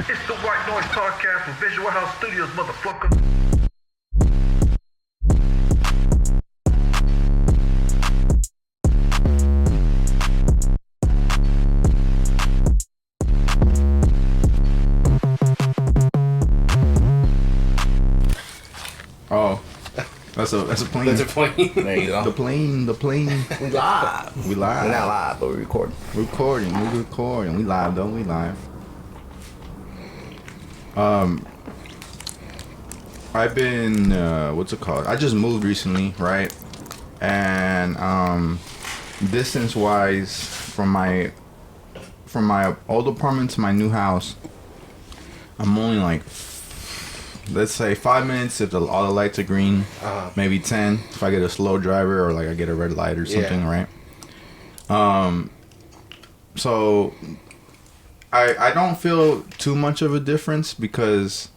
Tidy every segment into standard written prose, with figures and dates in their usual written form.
It's the White Noise Podcast from Visual House Studios, motherfucker. Oh, that's a plane. That's a plane. There you go. The plane. We live. We live. We're not live, but we're recording. We recording. We live though. We live. I've been what's it called? I just moved recently, right? And distance wise from my old apartment to my new house, I'm only like, let's say 5 minutes if all the lights are green, maybe 10 if I get a slow driver or like I get a red light or something, right? So I don't feel too much of a difference because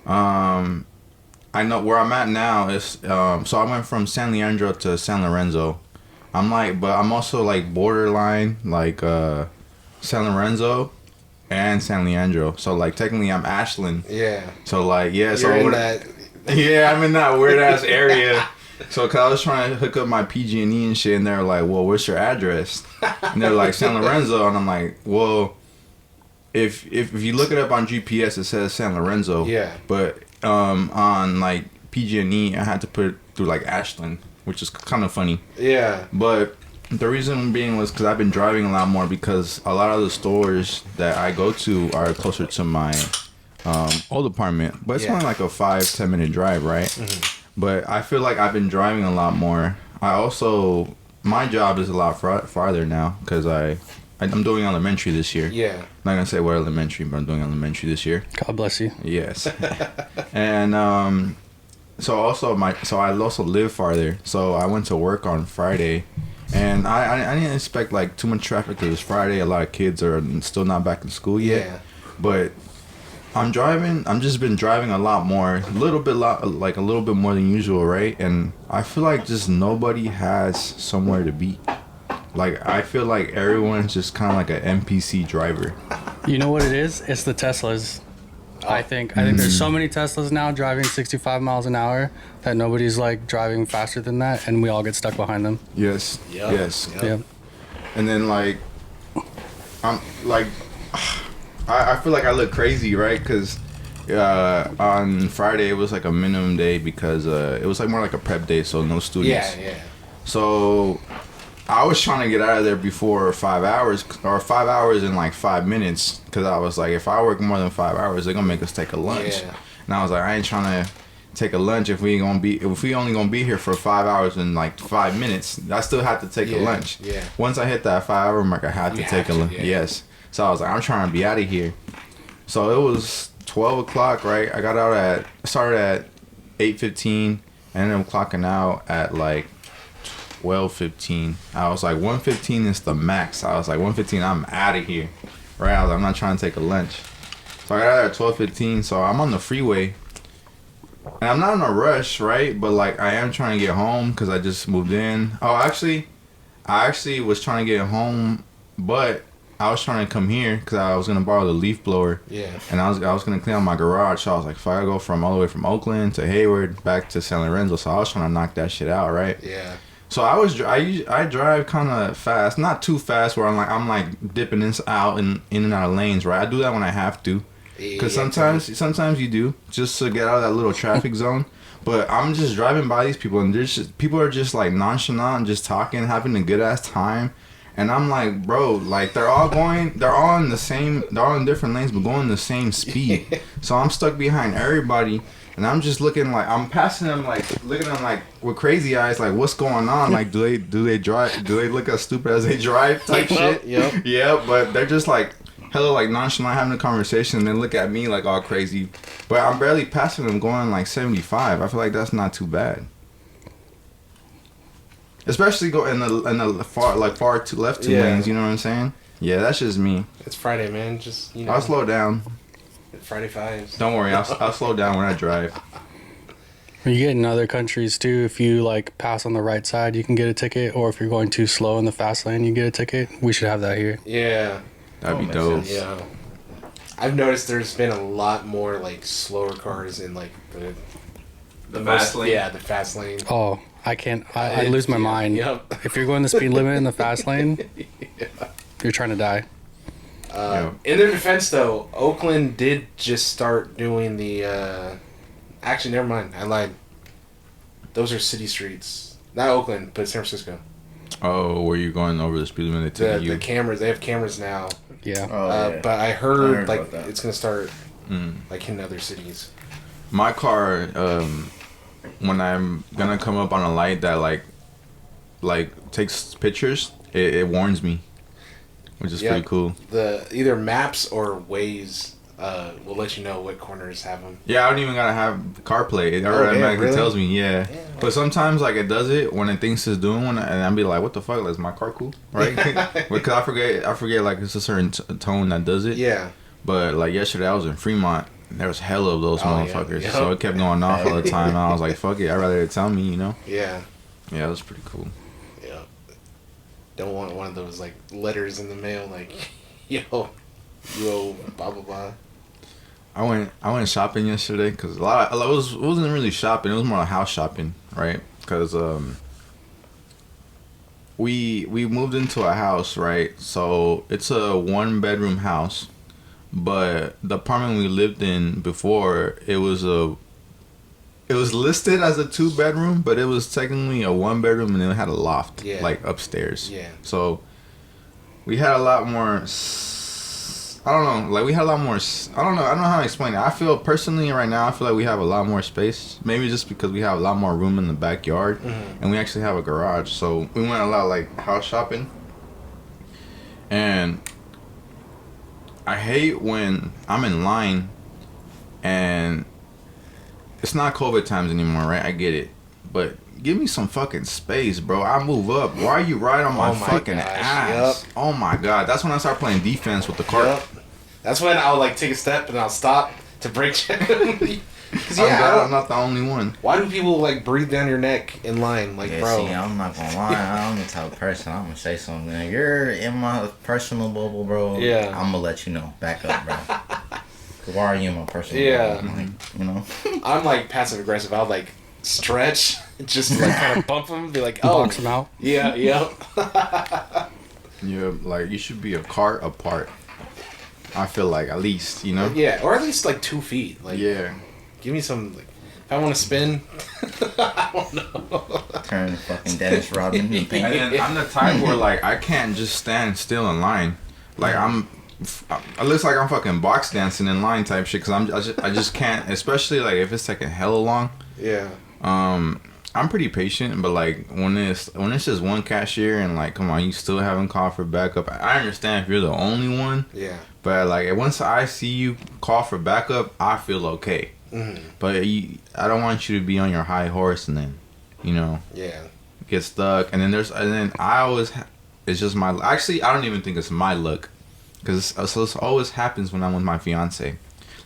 I know where I'm at now is so I went from San Leandro to San Lorenzo. I'm like, but I'm also like borderline like San Lorenzo and San Leandro. So like technically I'm Ashland. Yeah. So like You're so in that. yeah, I'm in that weird ass area. So cause I was trying to hook up my PG&E and shit, and they're like, "Well, what's your address?" And they're like San Lorenzo, and I'm like, "Well, if you look it up on GPS, it says San Lorenzo. Yeah. But on like PG&E, I had to put it through like Ashland, which is kind of funny. Yeah. But the reason being was because I've been driving a lot more because a lot of the stores that I go to are closer to my old apartment, but it's only like a 5-10 minute drive, right? Mm-hmm. But I feel like I've been driving a lot more. My job is a lot farther now because I'm doing elementary this year. Yeah. I'm not gonna say what elementary, but I'm doing elementary this year. God bless you. Yes. And so I also live farther. So I went to work on Friday, and I didn't expect like too much traffic because it's Friday. A lot of kids are still not back in school yet. Yeah. But I'm just been driving a lot more, a little bit more than usual, right? And I feel like just nobody has somewhere to be. Like, I feel like everyone's just kind of like an NPC driver. You know what it is? It's the Teslas. I think there's so many Teslas now driving 65 miles an hour that nobody's like driving faster than that, and we all get stuck behind them. Yes. Yep. Yes. Yep. And then like, I'm like, I feel like I look crazy, right? Because on Friday it was like a minimum day because it was like more like a prep day, so no students. Yeah. So I was trying to get out of there before 5 hours, or 5 hours in like 5 minutes, because I was like, if I work more than 5 hours, they're gonna make us take a lunch. Yeah. And I was like, I ain't trying to take a lunch if we only gonna be here for 5 hours and like 5 minutes. I still have to take a lunch. Yeah. Once I hit that 5 hour mark, I had to take a lunch. Yeah. Yes. So I was like, I'm trying to be out of here. So it was 12 o'clock, right? I started at 8:15, and I'm clocking out at like 12:15. I was like, 1:15 is the max. I was like, 1:15, I'm out of here, right? I was like, I'm not trying to take a lunch. So I got out at 12:15. So I'm on the freeway, and I'm not in a rush, right? But like, I am trying to get home because I just moved in. Oh, I actually was trying to get home, but I was trying to come here because I was gonna borrow the leaf blower. Yeah. And I was gonna clean out my garage. So I was like, if I go all the way from Oakland to Hayward back to San Lorenzo, so I was trying to knock that shit out, right? Yeah. So I drive kind of fast, not too fast where I'm like dipping in and out of lanes, right? I do that when I have to, because sometimes you do just to get out of that little traffic zone. But I'm just driving by these people, and people are just like nonchalant and just talking, having a good ass time. And I'm like, bro, like they're all in different lanes, but going the same speed. So I'm stuck behind everybody, and I'm just looking like, I'm passing them, like looking at them like with crazy eyes, like what's going on? Like, do they drive? Do they look as stupid as they drive? Type shit. Yep. Yeah, but they're just like hella like nonchalant having a conversation, and then look at me like all crazy. But I'm barely passing them, going like 75. I feel like that's not too bad. Especially go in the far to left two lanes, you know what I'm saying? Yeah, that's just me. It's Friday, man. Just, you know. I'll slow down. Friday fives. Don't worry, I'll slow down when I drive. You get in other countries too. If you like pass on the right side, you can get a ticket, or if you're going too slow in the fast lane, you get a ticket. We should have that here. Yeah. That'd be makes dope. sense. Yeah. I've noticed there's been a lot more like slower cars in like the fast lane? Yeah, the fast lane. Oh, I can't. I lose my mind. Yep. If you're going the speed limit in the fast lane, you're trying to die. In their defense, though, Oakland did just start doing the. Actually, never mind. I lied. Those are city streets, not Oakland, but San Francisco. Oh, where you going over the speed limit? The cameras, they have cameras now. Yeah. Oh, yeah. But I heard like about that. it's gonna start like in other cities. My car, when I'm gonna come up on a light that like takes pictures, it warns me, which is pretty cool. The either maps or Waze will let you know what corners have them. Yeah, I don't even gotta have CarPlay. It automatically really? tells me. Yeah. But sometimes like it does it when it thinks it's doing one, and I'll be like, "What the fuck? Like, is my car cool?" Right? Because I forget like it's a certain tone that does it. Yeah. But like yesterday, I was in Fremont. There was hella of those motherfuckers, yeah. so it kept going off all the time. And I was like, "Fuck it, I'd rather it tell me," you know? Yeah. Yeah, it was pretty cool. Yeah. Don't want one of those like letters in the mail like, yo, blah blah blah. I went shopping yesterday because it wasn't really shopping. It was more like house shopping, right? Because we moved into a house, right? So it's a 1-bedroom house, but the apartment we lived in before it was listed as a 2-bedroom, but it was technically a 1-bedroom, and it had a loft, like upstairs. Yeah. So we had a lot more. I don't know. Like, we had a lot more. I don't know how to explain it. I feel personally right now, I feel like we have a lot more space. Maybe just because we have a lot more room in the backyard, and we actually have a garage. So we went a lot like house shopping. And I hate when I'm in line, and it's not COVID times anymore, right? I get it, but give me some fucking space, bro. I move up. Why are you right on my fucking ass? Yep. Oh my god. That's when I start playing defense with the cart. Yep. That's when I'll like take a step and I'll stop to brake check. Because I'm not the only one. why do people like breathe down your neck in line? Like, Yeah, bro. see, I'm not gonna lie. I'm the type of person. I'm gonna say something. If you're in my personal bubble, bro. Yeah. I'm gonna let you know. Back up, bro. 'Cause why are you in my personal Yeah. bubble? Like, you know. I'm like passive aggressive. I'll like stretch, just like kind of bump them, be like, oh, Box them out. yeah, yep. Yeah, like you should be a cart apart. I feel like at least, you know. Yeah, or at least like 2 feet. Like, Yeah. give me some. Like, if I want to spin, I don't know. Turn fucking Dennis Rodman and And paint. then I'm the type where like I can't just stand still in line. Like it looks like I'm fucking box dancing in line type shit. Cause I just can't. Especially like if it's taking hella long. Yeah. I'm pretty patient, but like when it's just one cashier and like, come on, you still haven't called for backup. I understand if you're the only one, Yeah. but like once I see you call for backup, I feel okay. But I don't want you to be on your high horse and then, you know, Yeah. get stuck. And then I always, it's just my. Actually, I don't even think it's my luck, because this always happens when I'm with my fiance.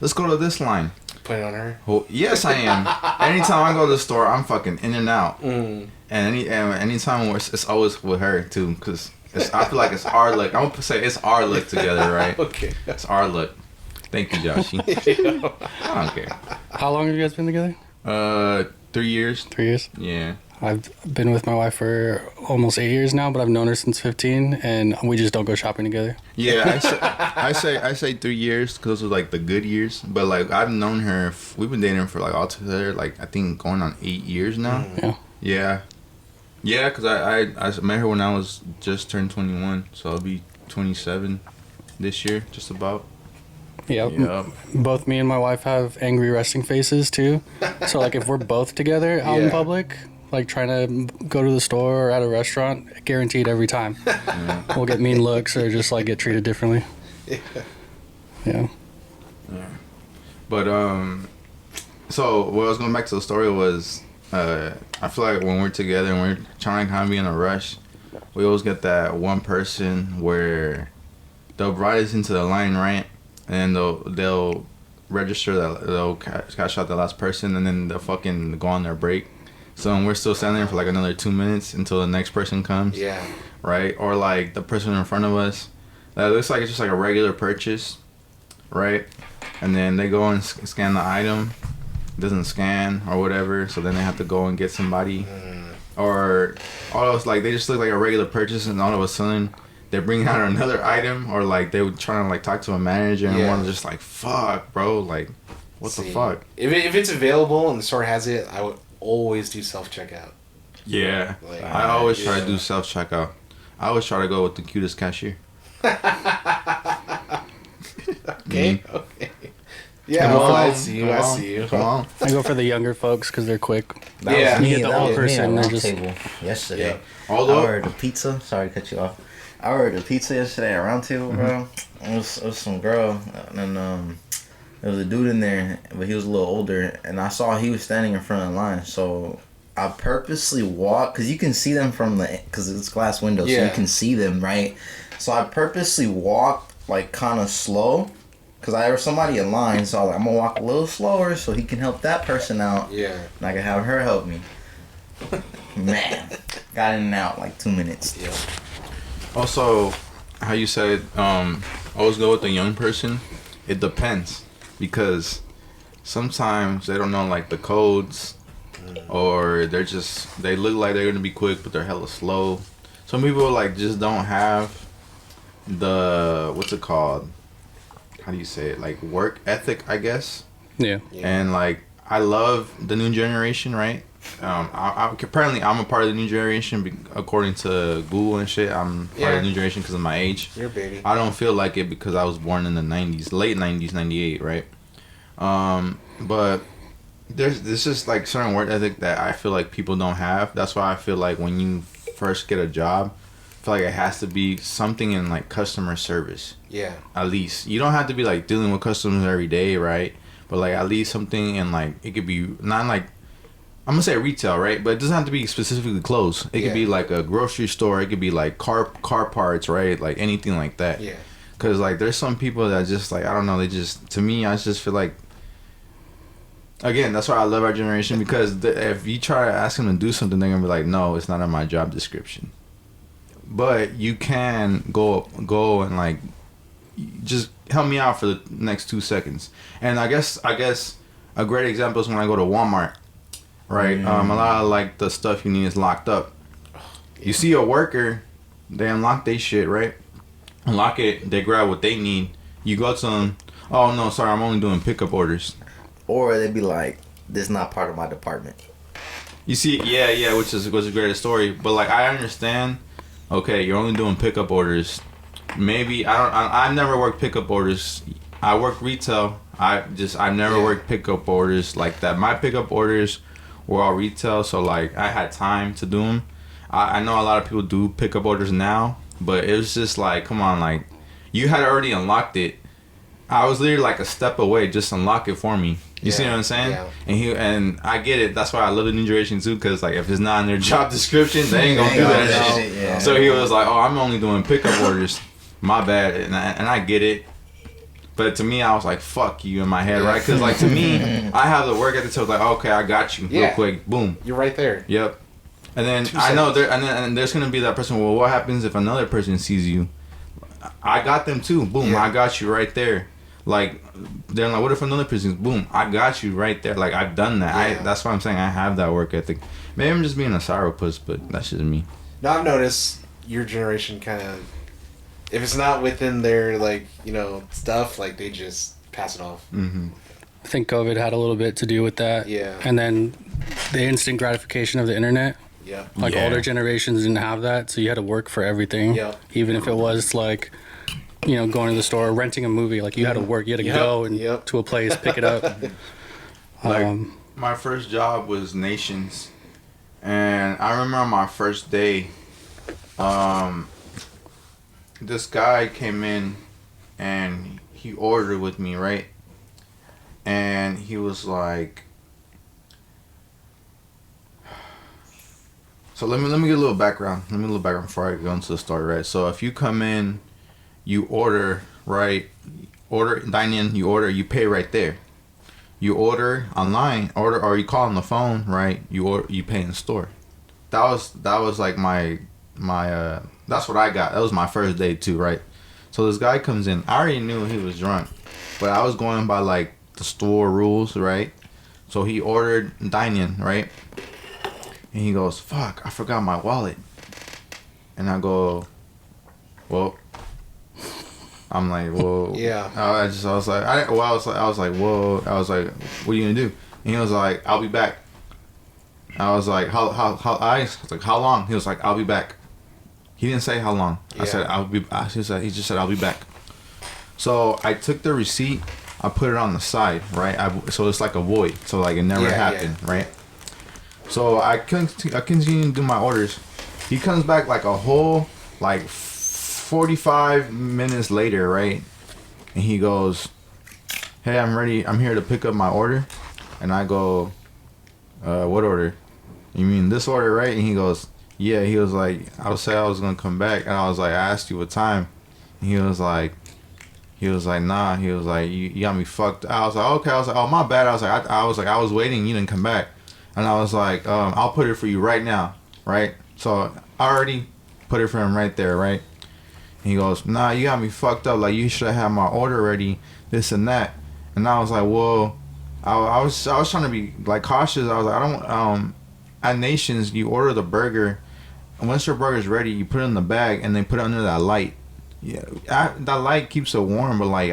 Let's go to this line. Put it on her. Well, yes, I am. Anytime I go to the store, I'm fucking in and out. And anytime it's always with her too, because I feel like it's our luck. I'm gonna say it's our luck together, right? Okay. It's our luck. Thank you, Joshy. I don't care. How long have you guys been together? 3 years. 3 years. Yeah. I've been with my wife for almost 8 years now, but I've known her since 15, and we just don't go shopping together. Yeah, I say 3 years because those are like the good years. But like I've known her, we've been dating for like altogether like I think going on 8 years now. Yeah. Yeah, because I met her when I was just turned 21, so I'll be 27 this year, just about. Yeah. Both me and my wife have angry resting faces too. So like if we're both together out in public, like trying to go to the store or at a restaurant, guaranteed every time. We'll get mean looks or just like get treated differently. Yeah. But so what I was going back to the story was I feel like when we're together and we're trying to kind of be in a rush, we always get that one person where they'll ride us into the line, right? And they'll register that they'll cash out the last person, and then they'll fucking go on their break. So we're still standing there for like another 2 minutes until the next person comes. Yeah. Right? Or like the person in front of us. That looks like it's just like a regular purchase. Right? And then they go and scan the item. It doesn't scan or whatever. So then they have to go and get somebody. Or almost like they just look like a regular purchase, and all of a sudden they're bringing out another item, or like they were trying to like talk to a manager, and one's just like, fuck, bro, like, what the fuck? If it's available and the store has it, I would always do self-checkout. Yeah. Like, I always try to do self-checkout. I always try to go with the cutest cashier. Okay. Yeah, well, I see you. Come on. I go for the younger folks because they're quick. That was me. You get the That old was me person, at they're round just- table yesterday. Yeah. I ordered a pizza. Sorry to cut you off. I ordered a pizza yesterday at round table, bro. It was some girl, and there was a dude in there, but he was a little older, and I saw he was standing in front of the line, so I purposely walked, because you can see them because it's glass windows, so you can see them, right? So I purposely walked, like, kind of slow, because I heard somebody in line, so I was like, I'm going to walk a little slower so he can help that person out, and I can have her help me. Man, got in and out like 2 minutes. Yeah. Also, how you said, always go with the young person. It depends, because sometimes they don't know like the codes, or they look like they're gonna be quick, but they're hella slow. Some people like just don't have the, what's it called? How do you say it? Like work ethic, I guess. Yeah. And like I love the new generation, right? Apparently I'm a part of the new generation according to Google and shit. I'm part of the new generation because of my age. You're a baby. I don't feel like it because I was born in the 90s, late 90s, 98, right? But there's just like certain work ethic that I feel like people don't have. That's why I feel like when you first get a job, I feel like it has to be something in like customer service. Yeah. At least. You don't have to be like dealing with customers every day, right? But like at least something in like, it could be not like, I'm gonna say retail, right? But it doesn't have to be specifically clothes. It could be like a grocery store. It could be like car parts, right? Like anything like that. Yeah. Cause like there's some people that just like, I don't know. They just, to me, I just feel like, again, that's why I love our generation, because if you try to ask them to do something, they're gonna be like, no, it's not in my job description. But you can go and like, just help me out for the next 2 seconds. And I guess a great example is when I go to Walmart. Right, a lot of like the stuff you need is locked up. You see a worker, they unlock their shit, right? Unlock it, they grab what they need. You go to them, oh no, sorry, I'm only doing pickup orders. Or they'd be like, this is not part of my department. You see, yeah, which was a great story. But like, I understand. Okay, you're only doing pickup orders. Maybe I've never worked pickup orders. I work retail. I've never worked pickup orders like that. My pickup orders were all retail, so like I had time to do them. I know a lot of people do pickup orders now, but it was just like, come on, like you had already unlocked it. I was literally like a step away, just unlock it for me. You see what I'm saying? Yeah. And I get it. That's why I love the new generation too, because like if it's not in their job description, they ain't gonna do that shit. Yeah. So he was like, oh, I'm only doing pickup orders. My bad, and I get it. But to me, I was like, fuck you in my head, right? Because, like, to me, I have the work ethic, so like, okay, I got you real quick. Boom. You're right there. Yep. And then I know there's going to be that person, well, what happens if another person sees you? I got them too. Boom, I got you right there. Like, they're like, what if another person's, boom, I got you right there. Like, I've done that. Yeah. That's why I'm saying I have that work ethic. Maybe I'm just being a sourpuss, but that's just me. Now, I've noticed your generation kind of, if it's not within their, like, you know, stuff, like, they just pass it off. Mm-hmm. I think COVID had a little bit to do with that. Yeah. And then the instant gratification of the internet. Yeah. Like, older generations didn't have that, so you had to work for everything. Yeah. Even if it was, like, you know, going to the store, renting a movie. Like, you had to work. You had to go and to a place, pick it up. Like, my first job was Nations. And I remember on my first day, this guy came in and he ordered with me, right? And he was like, so let me get a little background. Let me get a little background before I go into the story, right? So if you come in, you order, right? dine in, you pay right there. You order online, or you call on the phone, right? You pay in the store. That was like my that's what I got. That was my first day too, right? So this guy comes in. I already knew he was drunk, but I was going by like the store rules, right? So he ordered dine-in, right? And he goes, "Fuck, I forgot my wallet." And I go, "Well," I'm like, "Whoa." Yeah. I was like, "Whoa." I was like, "What are you gonna do?" And he was like, "I'll be back." I was like, how I was like, "How long?" He was like, "I'll be back." He didn't say how long. Yeah. I said, he just said, "I'll be back." So I took the receipt, I put it on the side, right? So it's like a void. So like it never happened, right? So I continue to do my orders. He comes back like a whole, like 45 minutes later, right? And he goes, "Hey, I'm ready. I'm here to pick up my order." And I go, "What order? You mean this order, right?" And he goes, "Yeah." He was like, "I said I was gonna come back," and I was like, "I asked you what time." And he was like, "Nah." He was like, "You got me fucked." I was like, "Okay." I was like, "Oh, my bad." I was waiting. You didn't come back, and I was like, "I'll put it for you right now, right?" So I already put it for him right there, right? And he goes, "Nah, you got me fucked up. Like you should have my order ready, this and that." And I was like, "Well," I was trying to be like cautious. I was like, "I don't." At Nations, you order the burger, and once your burger's ready, you put it in the bag and then put it under that light. Yeah, that light keeps it warm, but like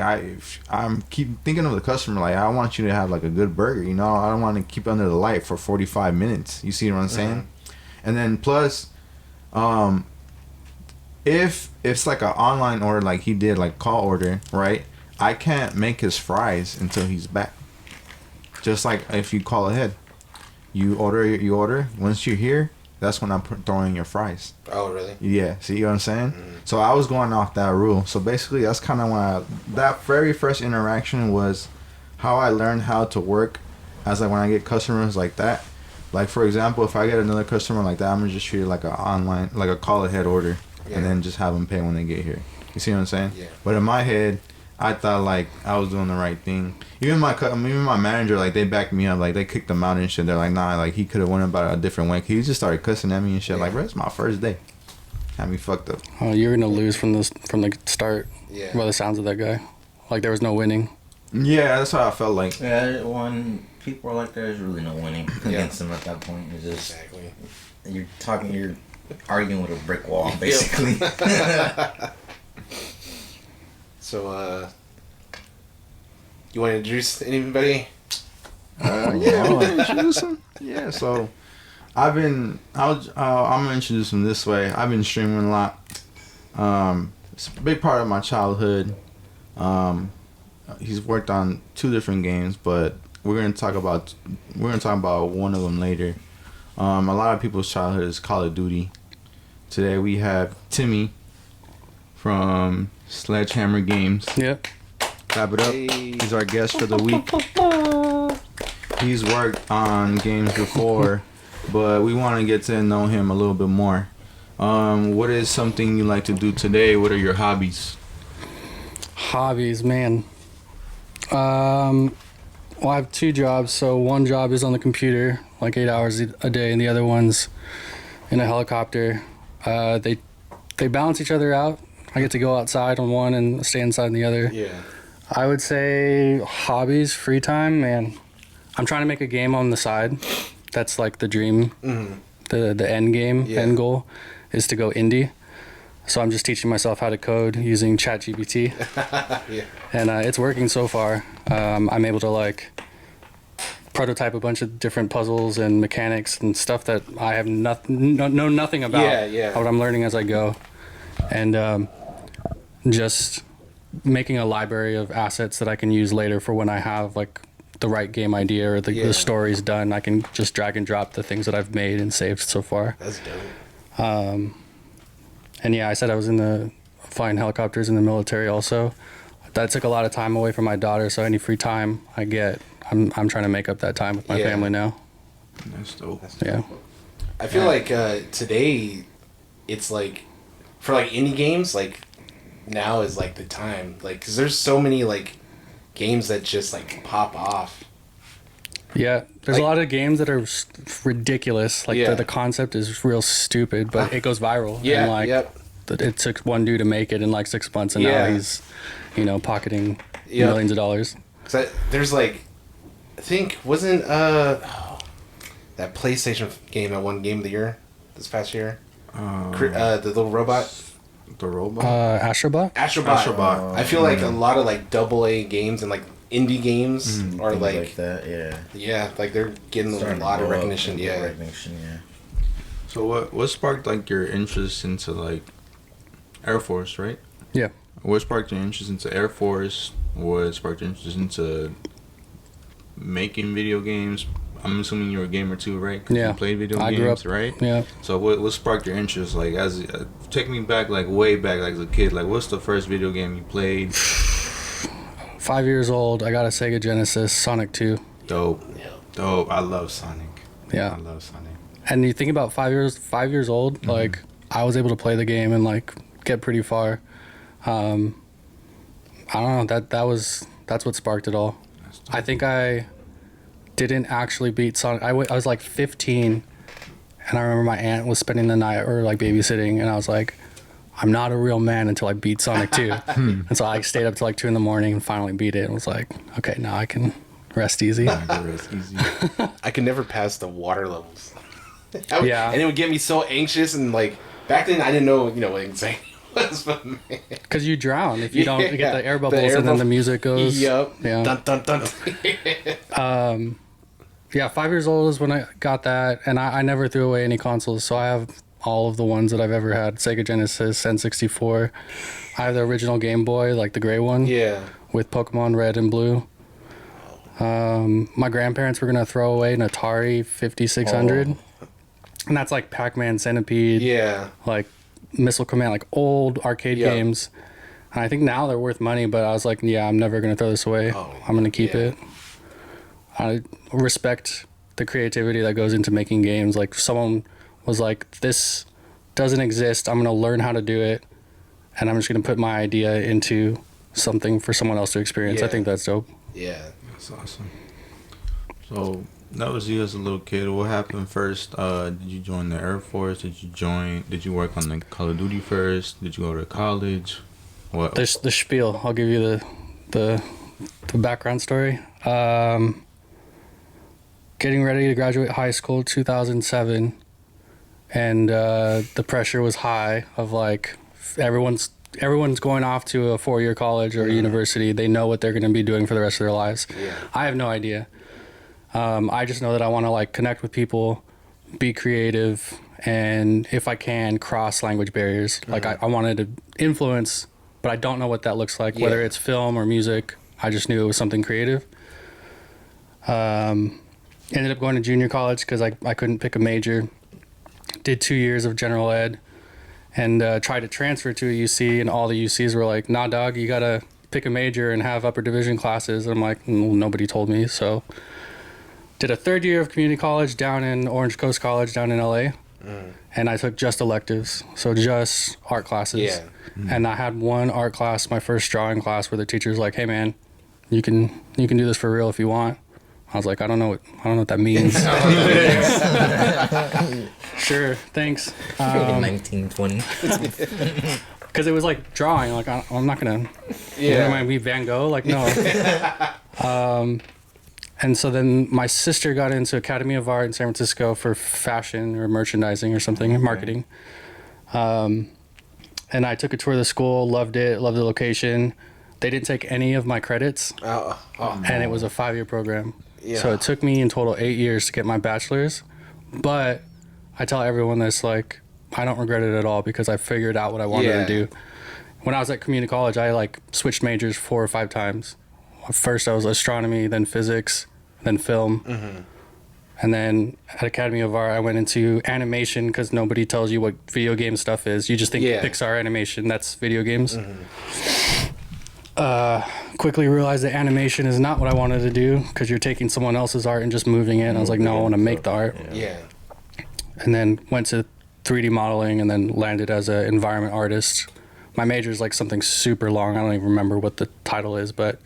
I'm keep thinking of the customer. Like I want you to have like a good burger, you know. I don't want to keep it under the light for 45 minutes. You see what I'm saying? Mm-hmm. And then plus, if it's like an online order, like he did, like call order, right? I can't make his fries until he's back. Just like if you call ahead, you order. Once you're here, that's when I'm throwing in your fries. Oh, really? Yeah. See what I'm saying? Mm-hmm. So I was going off that rule. So basically, that's kind of when that very first interaction was how I learned how to work. As like when I get customers like that, like for example, if I get another customer like that, I'm gonna just treat it like a online, like a call ahead order, and then just have them pay when they get here. You see what I'm saying? Yeah. But in my head, I thought like I was doing the right thing. Even my manager, like they backed me up. Like they kicked him out and shit. They're like, "Nah, like he could have went about it a different way." He just started cussing at me and shit. Like, bro, it's my first day. Had me fucked up. Oh, you're gonna lose from the start. Yeah. By the sounds of that guy, like there was no winning. Yeah, that's how I felt like. Yeah, when people are like that, there's really no winning against them at that point. It's just you're arguing with a brick wall, basically. So, you want to introduce anybody? Yeah, we can introduce him. Yeah, so I'm gonna introduce him this way. I've been streaming a lot. It's a big part of my childhood. He's worked on 2 different games, but we're gonna talk about one of them later. A lot of people's childhood is Call of Duty. Today we have Timmy from Sledgehammer Games. Yep. Clap it up. He's our guest for the week. He's worked on games before, but we want to get to know him a little bit more. What is something you like to do today? What are your hobbies? Hobbies, man. Well, I have 2 jobs. So one job is on the computer, like 8 hours a day, and the other one's in a helicopter. They balance each other out. I get to go outside on one and stay inside on the other. Yeah. I would say hobbies, free time, man. I'm trying to make a game on the side. That's like the dream. Mm-hmm. The end game, end goal is to go indie. So I'm just teaching myself how to code using ChatGPT. And it's working so far. I'm able to like prototype a bunch of different puzzles and mechanics and stuff that I have know nothing about. But I'm learning as I go. And just making a library of assets that I can use later for when I have like the right game idea or the story's done. I can just drag and drop the things that I've made and saved so far. That's dope. And yeah, I said I was in the flying helicopters in the military also. That took a lot of time away from my daughter, so any free time I get, I'm trying to make up that time with my family now. That's dope. Yeah. I feel like today, it's like, for like indie games, like now is like the time, like, because there's so many like games that just like pop off. Yeah, there's Like- a lot of games that are ridiculous. Like Yeah. the concept is real stupid, but it goes viral. Yeah, and like yep. it took one dude to make it in like 6 months, and Yeah. now he's, pocketing Yep. millions of dollars. So there's like, I think wasn't that PlayStation game that won Game of the Year this past year? The little robot. The robot. Astrobot. Astrobot. I feel like a lot of like AA games and like indie games are Things like that. Yeah. like they're getting Starting a to lot of blow up recognition. and Yeah. get recognition. Yeah. So what sparked like your interest into like Air Force, right? Yeah. What sparked your interest into Air Force? What sparked your interest into making video games? I'm assuming you're a gamer too, right? 'Cause Yeah. You played video I games, grew up, right? Yeah. So what sparked your interest? Like take me back, like way back, like as a kid. Like what's the first video game you played? 5 years old, I got a Sega Genesis, Sonic 2. Dope. Dope. I love Sonic. Yeah. I love Sonic. And you think about 5 years old, like I was able to play the game and like get pretty far. I don't know, that's what sparked it all. I think I didn't actually beat Sonic. I was like 15, and I remember my aunt was spending the night or like babysitting, and I was like, I'm not a real man until I beat Sonic 2. And so I stayed up till like 2 in the morning and finally beat it and was like, okay, now I can rest easy. It's easy. I could never pass the water levels. Yeah. And it would get me so anxious, and like back then I didn't know what anxiety was, but man. Because you drown if you don't Yeah. get the air The bubbles air and then the bubble- music goes. Yep. Yeah. Dun dun dun. Yeah, 5 years old is when I got that, and I never threw away any consoles, so I have all of the ones that I've ever had. Sega Genesis, N64. I have the original Game Boy, like the gray one, Yeah. with Pokemon Red and Blue. My grandparents were going to throw away an Atari 5600, and that's like Pac-Man, Centipede, Yeah. like Missile Command, like old arcade Yep. games. And I think now they're worth money, but I was like, yeah, I'm never going to throw this away. Oh, I'm going to keep yeah. it. I respect the creativity that goes into making games. Like someone was like, this doesn't exist. I'm going to learn how to do it. And I'm just going to put my idea into something for someone else to experience. I Yeah. think that's dope. Yeah. That's awesome. So that was you as a little kid. What happened first? Did you join the Air Force? Did you work on the Call of Duty first? Did you go to college? What? The spiel. I'll give you the background story. Getting ready to graduate high school, 2007, and the pressure was high of like everyone's going off to a 4-year college or university. They know what they're going to be doing for the rest of their lives. Yeah. I have no idea. I just know that I want to like connect with people, be creative, and if I can, cross language barriers. Like I wanted to influence, but I don't know what that looks like, whether Yeah. it's film or music. I just knew it was something creative. Ended up going to junior college because I couldn't pick a major. Did 2 years of general ed and tried to transfer to a UC, and all the UCs were like, nah, dog, you got to pick a major and have upper division classes. And I'm like, well, nobody told me. So did a third year of community college down in Orange Coast College down in LA. And I took just electives, so just art classes. Yeah. And I had one art class, my first drawing class, where the teacher's like, "Hey man, you can do this for real if you want." I was like, I don't know what that means. Sure, thanks. 1920. Because it was like drawing. Like I'm not gonna. Yeah. Am I be Van Gogh? Like no. And so then my sister got into Academy of Art in San Francisco for fashion or merchandising or something, marketing. And I took a tour of the school, loved it, loved the location. They didn't take any of my credits, and it was a 5-year program. Yeah. So it took me in total 8 years to get my bachelor's. But I tell everyone this, like, I don't regret it at all because I figured out what I wanted to do. When I was at community college, I like switched majors 4 or 5 times. First I was astronomy, then physics, then film. And then at Academy of Art, I went into animation because nobody tells you what video game stuff is. You just think Pixar animation, that's video games. Quickly realized that animation is not what I wanted to do because you're taking someone else's art and just moving it. And I was like, no, I want to make the art. Yeah. And then went to 3D modeling and then landed as an environment artist my major is like something super long. I don't even remember what the title is, but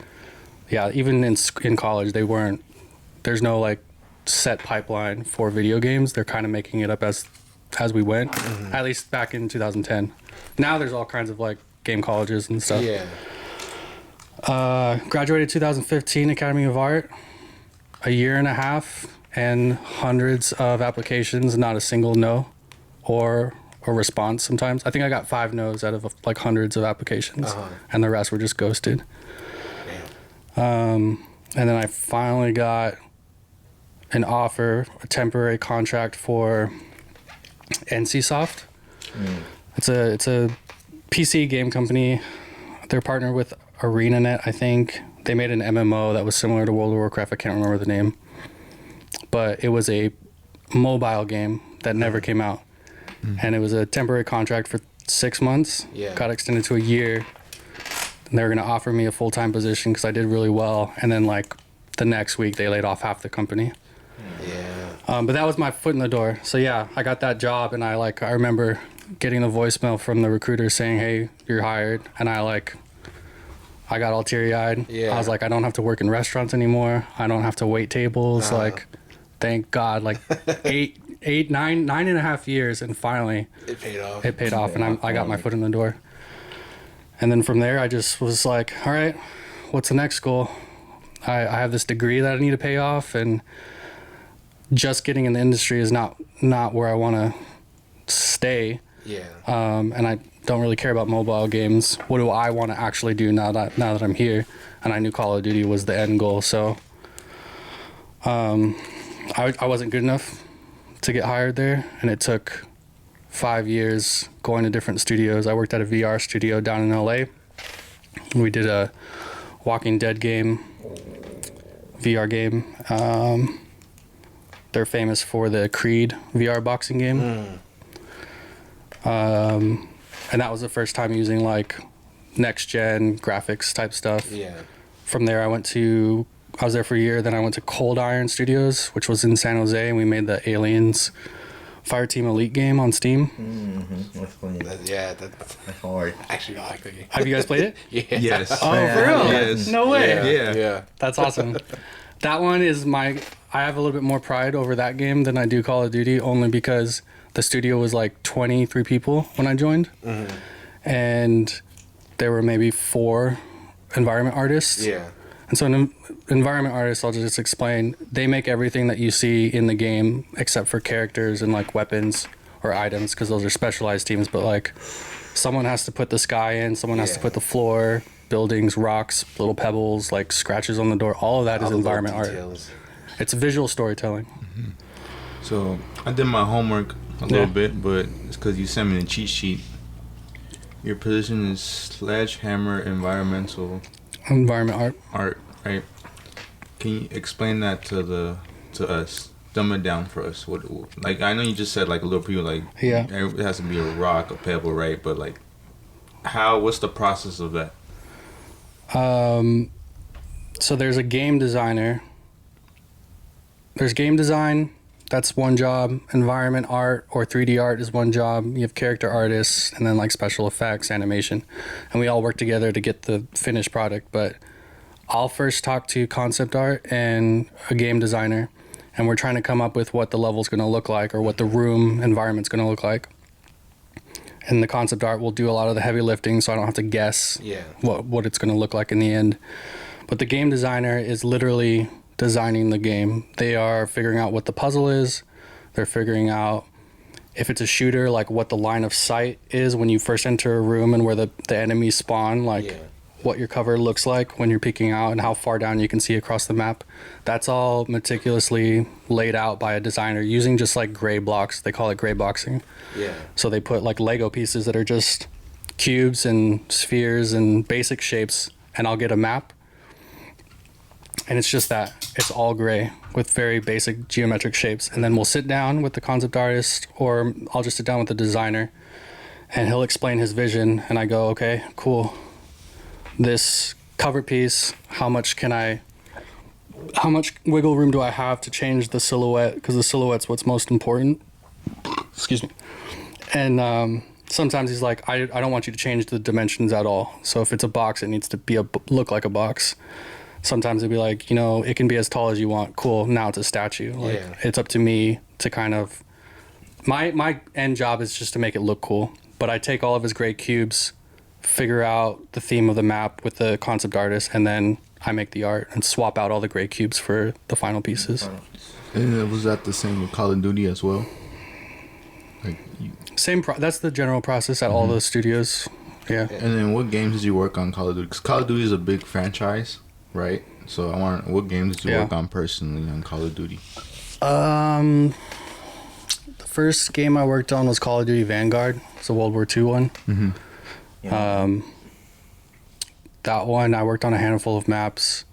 yeah, even in college, there's no like set pipeline for video games. They're kind of making it up as we went, at least back in 2010. Now there's all kinds of like game colleges and stuff. Yeah. Graduated 2015 Academy of Art, a year and a half and hundreds of applications, not a single no or a response sometimes. I think I got 5 no's out of like hundreds of applications, and the rest were just ghosted. And then I finally got an offer, a temporary contract for NCSoft. It's a PC game company. They're partnered with ArenaNet, I think. They made an MMO that was similar to World of Warcraft. I can't remember the name. But it was a mobile game that never came out. And it was a temporary contract for 6 months. Yeah. Got extended to a year. And they were going to offer me a full-time position because I did really well. And then, like, the next week, they laid off half the company. Yeah. But that was my foot in the door. So, yeah, I got that job. And I remember getting the voicemail from the recruiter saying, hey, you're hired. And I got all teary-eyed. Yeah. I was like, I don't have to work in restaurants anymore. I don't have to wait tables. Like, thank God. Like, 9.5 years, and finally It paid off. it paid off, and I got my foot in the door. And then from there, I just was like, all right, what's the next goal? I have this degree that I need to pay off, and just getting in the industry is not where I want to stay. Yeah. And I don't really care about mobile games. What do I want to actually do now that I'm here? And I knew Call of Duty was the end goal, so I wasn't good enough to get hired there, and it took 5 years going to different studios. I worked at a VR studio down in LA. We did a Walking Dead game, VR game. They're famous for the Creed VR boxing game. And that was the first time using like next gen graphics type stuff. Yeah. From there, I was there for a year. Then I went to Cold Iron Studios, which was in San Jose, and we made the Aliens Fireteam Elite game on Steam. That's funny. That's hard. actually I like the game. Have you guys played it? Yeah. Yes. Oh, for real? Yes. No way. Yeah. That's awesome. That one is I have a little bit more pride over that game than I do Call of Duty, only because the studio was like 23 people when I joined. And there were maybe 4 environment artists. Yeah. And so an environment artist, I'll just explain, they make everything that you see in the game except for characters and like weapons or items, because those are specialized teams. But like someone has to put the sky in, someone has to put the floor, buildings, rocks, little pebbles, like scratches on the door. All of that is environment art. It's visual storytelling. So I did my homework a little bit, but it's because you sent me the cheat sheet. Your position is Sledgehammer environmental Environment art, right? Can you explain that to us? Dumb it down for us. What, like, I know you just said like a little preview, like it has to be a rock, a pebble, right? But like, what's the process of that? So there's a game designer. There's game design. That's one job. Environment art or 3D art is one job. You have character artists, and then like special effects, animation, and we all work together to get the finished product. But I'll first talk to concept art and a game designer, and we're trying to come up with what the level's going to look like or what the room environment's going to look like. And the concept art will do a lot of the heavy lifting, so I don't have to guess what it's going to look like in the end. But the game designer is literally designing the game. They are figuring out what the puzzle is. They're figuring out if it's a shooter, like what the line of sight is when you first enter a room and where the enemies spawn, like what your cover looks like when you're peeking out and how far down you can see across the map. That's all meticulously laid out by a designer using just like gray blocks. They call it gray boxing. Yeah. So they put like Lego pieces that are just cubes and spheres and basic shapes, and I'll get a map. And it's just that. It's all gray with very basic geometric shapes. And then we'll sit down with the concept artist, or I'll just sit down with the designer, and he'll explain his vision. And I go, okay, cool. This cover piece, how much wiggle room do I have to change the silhouette? Because the silhouette's what's most important. Excuse me. And sometimes he's like, I don't want you to change the dimensions at all. So if it's a box, it needs to be look like a box. Sometimes it'd be like, it can be as tall as you want. Cool. Now it's a statue. Like it's up to me to kind of, my end job is just to make it look cool. But I take all of his gray cubes, figure out the theme of the map with the concept artist, and then I make the art and swap out all the gray cubes for the final pieces. And was that the same with Call of Duty as well? That's the general process at all the studios. Yeah. And then what games did you work on Call of Duty? Because Call of Duty is a big franchise, right? So what games did you work on personally on Call of Duty? The first game I worked on was Call of Duty Vanguard. It's a World War II one. Mm-hmm. Yeah. That one, I worked on a handful of maps.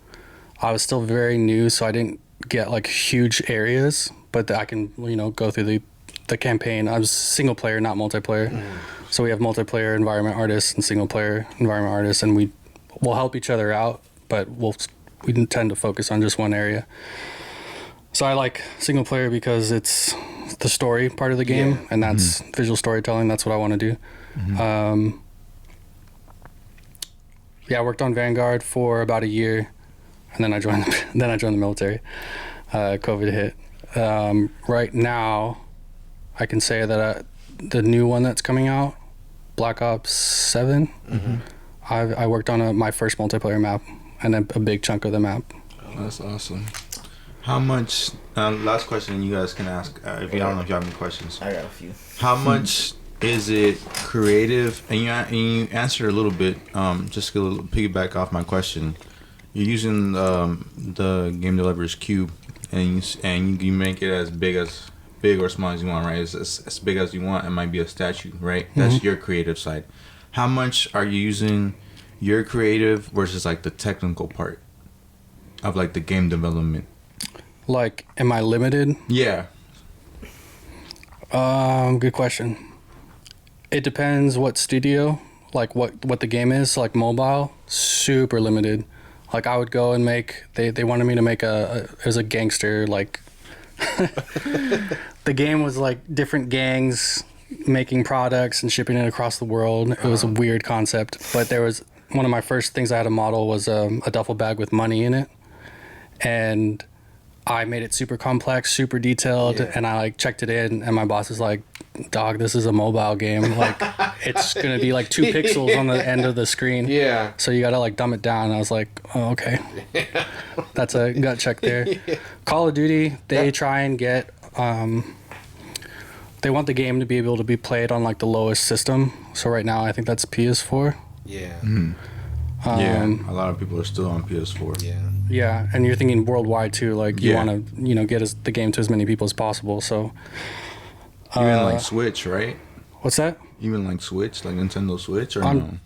I was still very new, so I didn't get like huge areas, but I can, go through the campaign. I was single player, not multiplayer. So we have multiplayer environment artists and single player environment artists, and we'll help each other out, but we tend to focus on just one area. So I like single player because it's the story part of the game, and that's visual storytelling. That's what I want to do. I worked on Vanguard for about a year, and then I joined the military. COVID hit. Right now, I can say that the new one that's coming out, Black Ops 7, I worked on my first multiplayer map, and a big chunk of the map. That's awesome. How much? Last question you guys can ask. I don't know if you have any questions. I got a few. How much is it creative? And you answered a little bit. Just to piggyback off my question. You're using the game developer's cube, and you make it as big or small as you want, right? It's as big as you want. It might be a statue, right? That's your creative side. How much are you using your creative versus like the technical part of like the game development? Like, am I limited? Yeah. Good question. It depends what studio, like what the game is. Like mobile, super limited. Like I would go and they wanted me to make it was a gangster, like the game was like different gangs making products and shipping it across the world. It was a weird concept, but there was one of my first things I had to model was a duffel bag with money in it, and I made it super complex, super detailed, and I like checked it in, and my boss is like, "Dog, this is a mobile game. Like, it's gonna be like 2 pixels on the end of the screen. Yeah. So you gotta like dumb it down." And I was like, "Oh, okay." That's a gut check there. Call of Duty, they try and get, they want the game to be able to be played on like the lowest system. So right now, I think that's PS4. Yeah. A lot of people are still on PS4. Yeah. Yeah, and you're thinking worldwide too. Like you want to, get the game to as many people as possible. So even like Switch, right? What's that? Even like Switch, like Nintendo Switch, or no?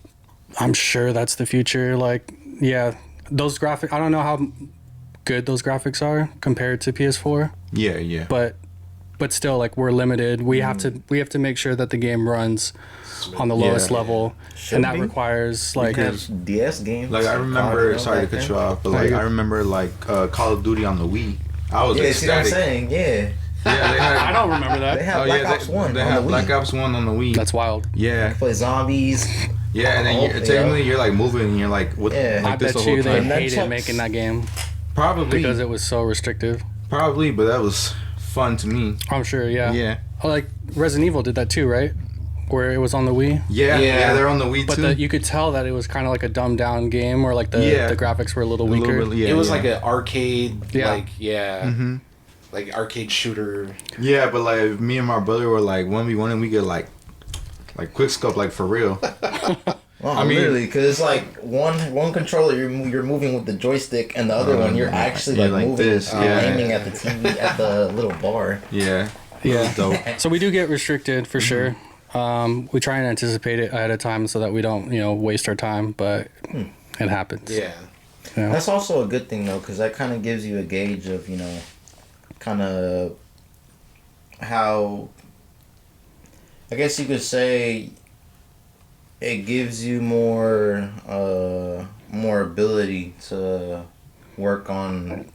I'm sure that's the future. Like, yeah, those graphics. I don't know how good those graphics are compared to PS4. Yeah. But still, like we're limited. We have to make sure that the game runs on the lowest level, and that requires like because DS games. Like I remember, sorry to cut you off, but like I remember like Call of Duty on the Wii. I was ecstatic. See what I'm saying? Yeah. Yeah, they had, I don't remember that. They have Black Ops 1 They on have the Black Wii. Ops 1 on the Wii. That's wild. Yeah. Play zombies. Yeah, and then technically you're like moving, and you're like, what? Yeah. Like I this bet the whole you they time. hated making that game Probably because it was so restrictive. Probably, but that was fun to me. I'm sure. Yeah. Yeah. Oh, like Resident Evil did that too, right? Where it was on the Wii. Yeah, they're on the Wii But too. you could tell that it was kind of like a dumbed down game, or like the graphics were a little weaker. It was like an arcade, Mm-hmm. like arcade shooter. Yeah, but like me and my brother were like 1v1 and we get like quick scope, like for real. Well, I mean, literally, because like one controller you're moving with the joystick, and the other one you're actually like moving, this, aiming at the TV at the little bar. Yeah. Yeah. Dope. So we do get restricted for sure. We try and anticipate it ahead of time so that we don't, waste our time, but it happens. Yeah. That's also a good thing though, because that kind of gives you a gauge of kind of how, I guess you could say, it gives you more ability to work on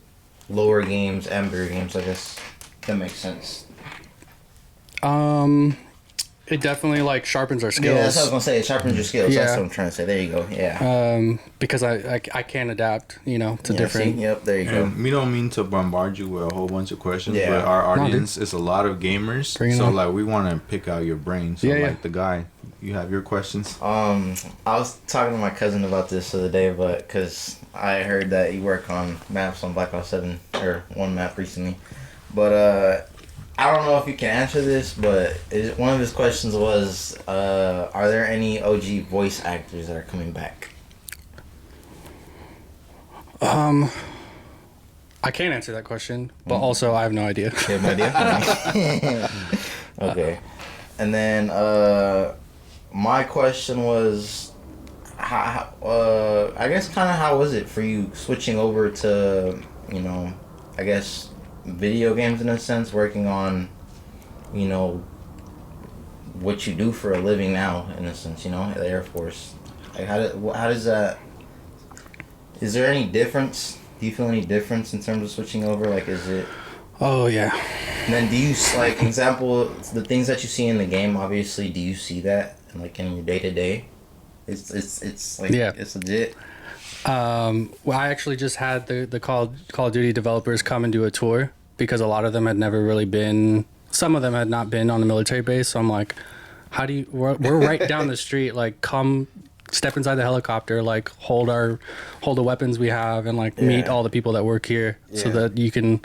lower games and bigger games. I guess that makes sense. it definitely like sharpens our skills. Yeah, that's what I was gonna say. It sharpens your skills. Yeah. That's what I'm trying to say. There you go. Yeah. Because I can adapt, you know, to different. See? Yep. There you go. And we don't mean to bombard you with a whole bunch of questions, Yeah. but our audience is a lot of gamers, Bring it so on. like we want to pick out your brain. So Yeah, like the guy, you have your questions. I was talking to my cousin about this the other day, but because I heard that you work on maps on Black Ops 7 or one map recently, but I don't know if you can answer this, but one of his questions was, are there any OG voice actors that are coming back? I can't answer that question, but also I have no idea. You have no idea? Okay. And then my question was, I guess kind of how was it for you switching over to, you know, I guess video games in a sense, working on, you know, what you do for a living now in a sense, you know, the Air Force. Like how does that? Is there any difference? Do you feel any difference in terms of switching over? Like, is it? Oh yeah. And then do you like example the things that you see in the game? Obviously, do you see that like in your day to day? It's like it's legit. Well, I actually just had the Call of Duty developers come and do a tour because a lot of them had never really been. Some of them had not been on the military base. So I'm like, how do you? We're right down the street. Like, come step inside the helicopter. Like, hold the weapons we have, and like meet all the people that work here, so that you can,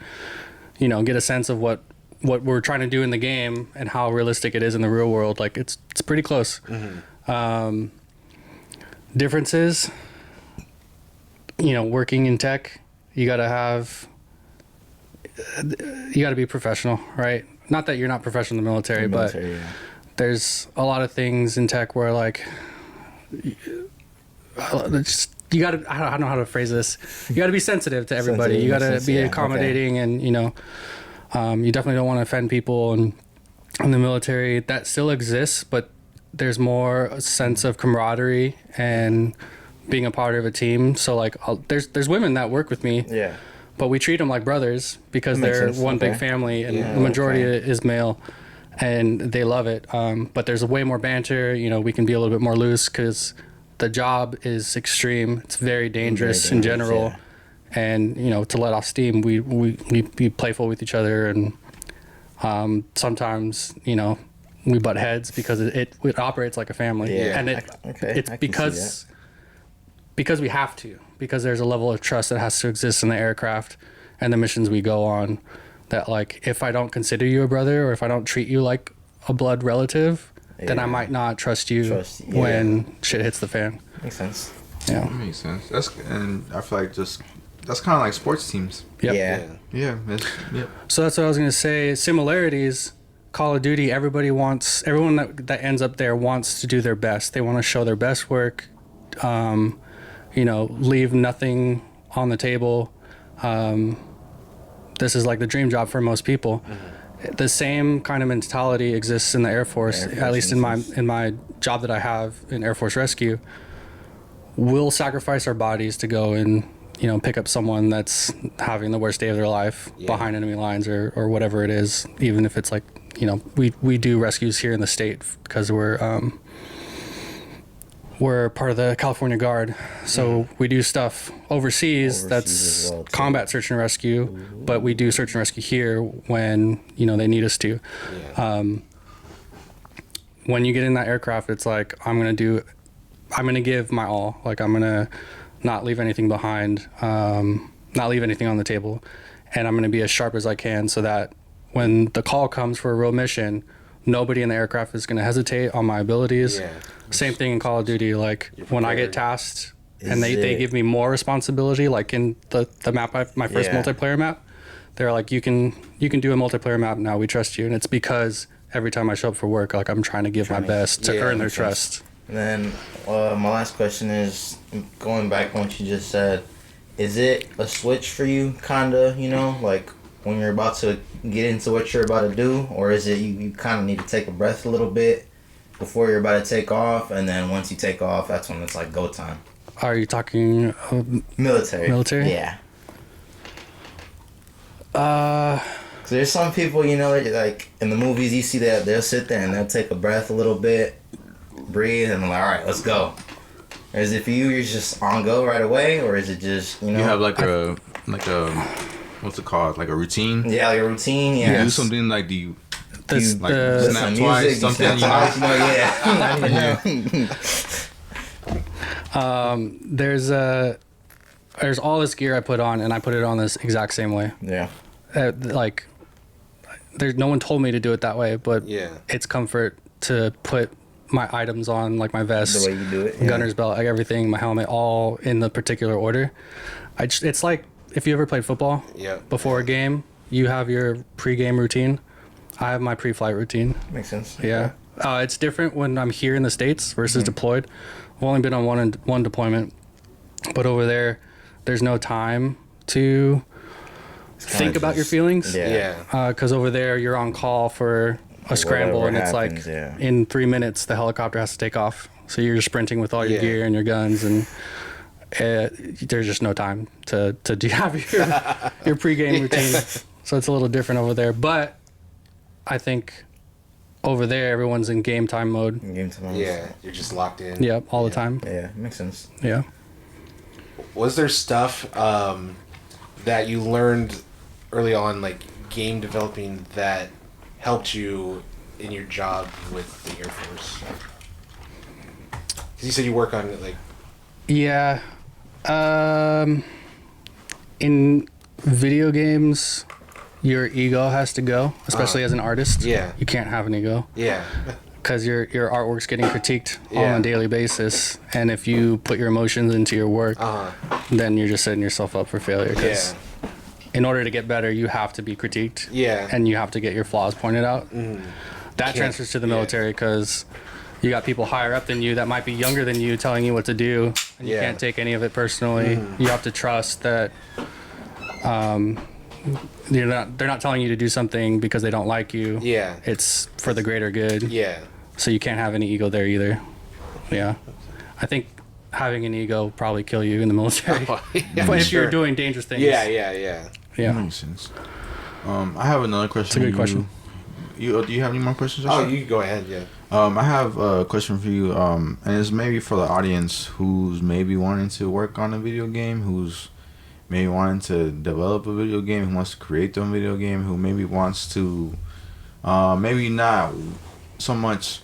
you know, get a sense of what we're trying to do in the game and how realistic it is in the real world. Like, it's pretty close. Mm-hmm. Differences. You know, working in tech, you gotta be professional, right? Not that you're not professional in the military, but there's a lot of things in tech where like, you gotta, I don't know how to phrase this. You gotta be sensitive to everybody. You gotta be accommodating, and you know, you definitely don't want to offend people. And in the military, that still exists, but there's more a sense of camaraderie and being a part of a team. So like, there's women that work with me, but we treat them like brothers because they're one big family, and the majority is male, and they love it. But there's way more banter. You know, we can be a little bit more loose because the job is extreme. It's very dangerous in general, and you know, to let off steam, we be playful with each other, and sometimes, you know, we butt heads because it operates like a family, and it's because we have to, because there's a level of trust that has to exist in the aircraft and the missions we go on, that like, if I don't consider you a brother, or if I don't treat you like a blood relative, then I might not trust you when shit hits the fan. Makes sense. Yeah. That makes sense. And I feel like that's kind of like sports teams. Yep. Yeah. So that's what I was gonna say. Similarities. Call of Duty. Everyone that ends up there wants to do their best. They want to show their best work. You know, leave nothing on the table. This is like the dream job for most people. Mm-hmm. The same kind of mentality exists in the Air Force, at least in my job that I have in Air Force Rescue. We'll sacrifice our bodies to go and, you know, pick up someone that's having the worst day of their life behind enemy lines or whatever it is, even if it's like, you know, we do rescues here in the state because we're part of the California Guard, so we do stuff overseas that's well, combat search and rescue. But we do search and rescue here when, you know, they need us to. When you get in that aircraft, it's like, I'm gonna give my all. Like, I'm gonna not leave anything behind, not leave anything on the table, and I'm gonna be as sharp as I can, so that when the call comes for a real mission, nobody in the aircraft is going to hesitate on my abilities. Same thing in Call of Duty. Like, when I get tasked and they give me more responsibility, like in the map, my first multiplayer map, they're like, you can do a multiplayer map now, we trust you. And it's because every time I show up for work, like, I'm trying to give my best to earn their trust. And then my last question is, going back on what you just said, is it a switch for you, kind of, you know, like when you're about to get into what you're about to do, or is it you kind of need to take a breath a little bit before you're about to take off, and then once you take off, that's when it's like go time? Are you talking military? Military? Yeah. So there's some people, you know, like in the movies, you see that they'll sit there and they'll take a breath a little bit, breathe, and like, all right, let's go. Or is it for you? You're just on go right away, or is it just you know? You have like a what's it called? Like a routine. Yeah, like a routine. Yeah. You do something like do you This, like the, snap music, twice, something. You know? Yeah. there's all this gear I put on, and I put it on this exact same way. Yeah. Like, there's no one told me to do it that way, but it's comfort to put my items on, like my vest, The way you do it. Yeah. gunner's belt, like everything, my helmet, all in the particular order. It's like if you ever played football. Before a game, you have your pre-game routine. I have my pre-flight routine. Makes sense. Yeah. It's different when I'm here in the States versus deployed. I've only been on one deployment, but over there's no time to think about your feelings. Yeah. Because over there, you're on call for a scramble, and it's happens, like in 3 minutes, the helicopter has to take off. So you're sprinting with all your gear and your guns, and there's just no time to have your pregame routine. So it's a little different over there. But I think over there, everyone's in game time mode. Game time. Yeah, you're just locked in. Yeah, all the time. Yeah, makes sense. Yeah. Was there stuff that you learned early on, like game developing, that helped you in your job with the Air Force? 'Cause you said you work on it, like... Yeah. In video games, your ego has to go, especially as an artist. Yeah. You can't have an ego. Yeah. Because your artwork's getting critiqued on a daily basis, and if you put your emotions into your work, then you're just setting yourself up for failure. Because in order to get better, you have to be critiqued. Yeah. And you have to get your flaws pointed out. That transfers to the military, because you got people higher up than you that might be younger than you telling you what to do, and you can't take any of it personally. You have to trust that they're not telling you to do something because they don't like you. Yeah. It's for the greater good. Yeah. So you can't have any ego there either. Yeah. I think having an ego will probably kill you in the military. If you're doing dangerous things. Yeah. That makes sense. I have another question. It's a good question. Do you have any more questions? Oh, you go ahead, yeah. I have a question for you, and it's maybe for the audience who's maybe wanting to work on a video game, who's maybe wanting to develop a video game, who wants to create their own video game, who maybe wants to maybe not so much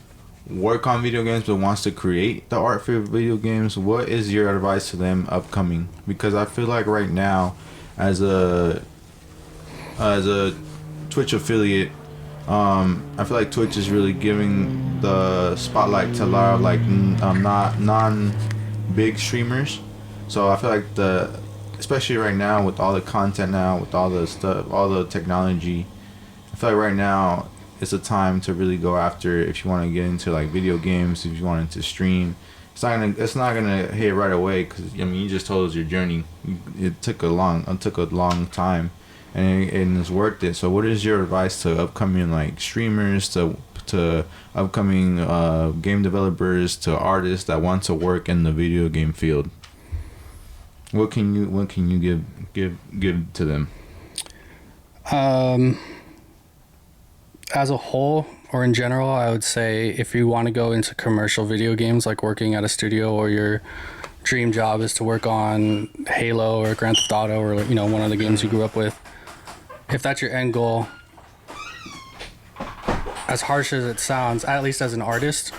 work on video games, but wants to create the art for video games. What is your advice to them upcoming? Because I feel like right now, as a Twitch affiliate, I feel like Twitch is really giving the spotlight to a lot of like non-big streamers. So I feel like especially right now with all the content now, with all the stuff, all the technology, I feel like right now it's a time to really go after. If you want to get into like video games, if you want to stream, it's not gonna hit right away, because I mean, you just told us your journey. It took a long time. And it's worth it. So what is your advice to upcoming like streamers, to upcoming game developers, to artists that want to work in the video game field? What can you give to them? As a whole, or in general, I would say if you want to go into commercial video games, like working at a studio, or your dream job is to work on Halo or Grand Theft Auto, or one of the games you grew up with, if that's your end goal, as harsh as it sounds, at least as an artist,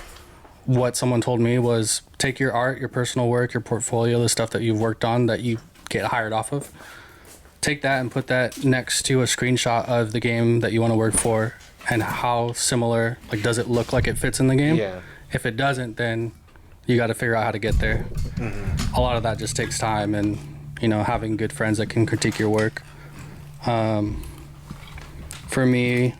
what someone told me was take your art, your personal work, your portfolio, the stuff that you've worked on that you get hired off of, take that and put that next to a screenshot of the game that you want to work for, and how similar, like, does it look like it fits in the game? Yeah. If it doesn't, then you got to figure out how to get there. A lot of that just takes time, and having good friends that can critique your work. For me,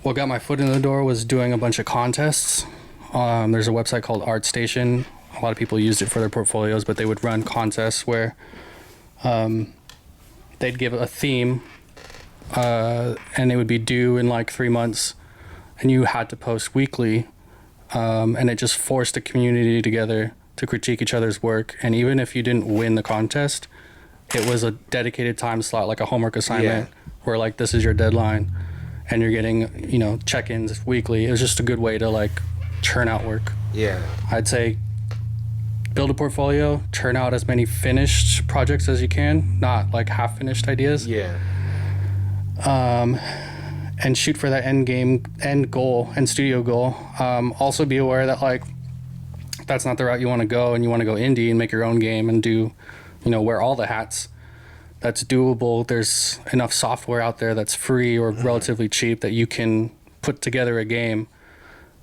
what got my foot in the door was doing a bunch of contests. There's a website called ArtStation. A lot of people used it for their portfolios, but they would run contests where they'd give a theme, and it would be due in like 3 months, and you had to post weekly, and it just forced the community together to critique each other's work. And even if you didn't win the contest, it was a dedicated time slot, like a homework assignment, where like this is your deadline and you're getting, you know, check-ins weekly. It was just a good way to like churn out work. Yeah. I'd say build a portfolio, churn out as many finished projects as you can, not like half finished ideas. Yeah. And shoot for that end goal and studio goal. Also be aware that like that's not the route you want to go, and you want to go indie and make your own game and do, you know, wear all the hats. That's doable. There's enough software out there that's free or relatively cheap that you can put together a game.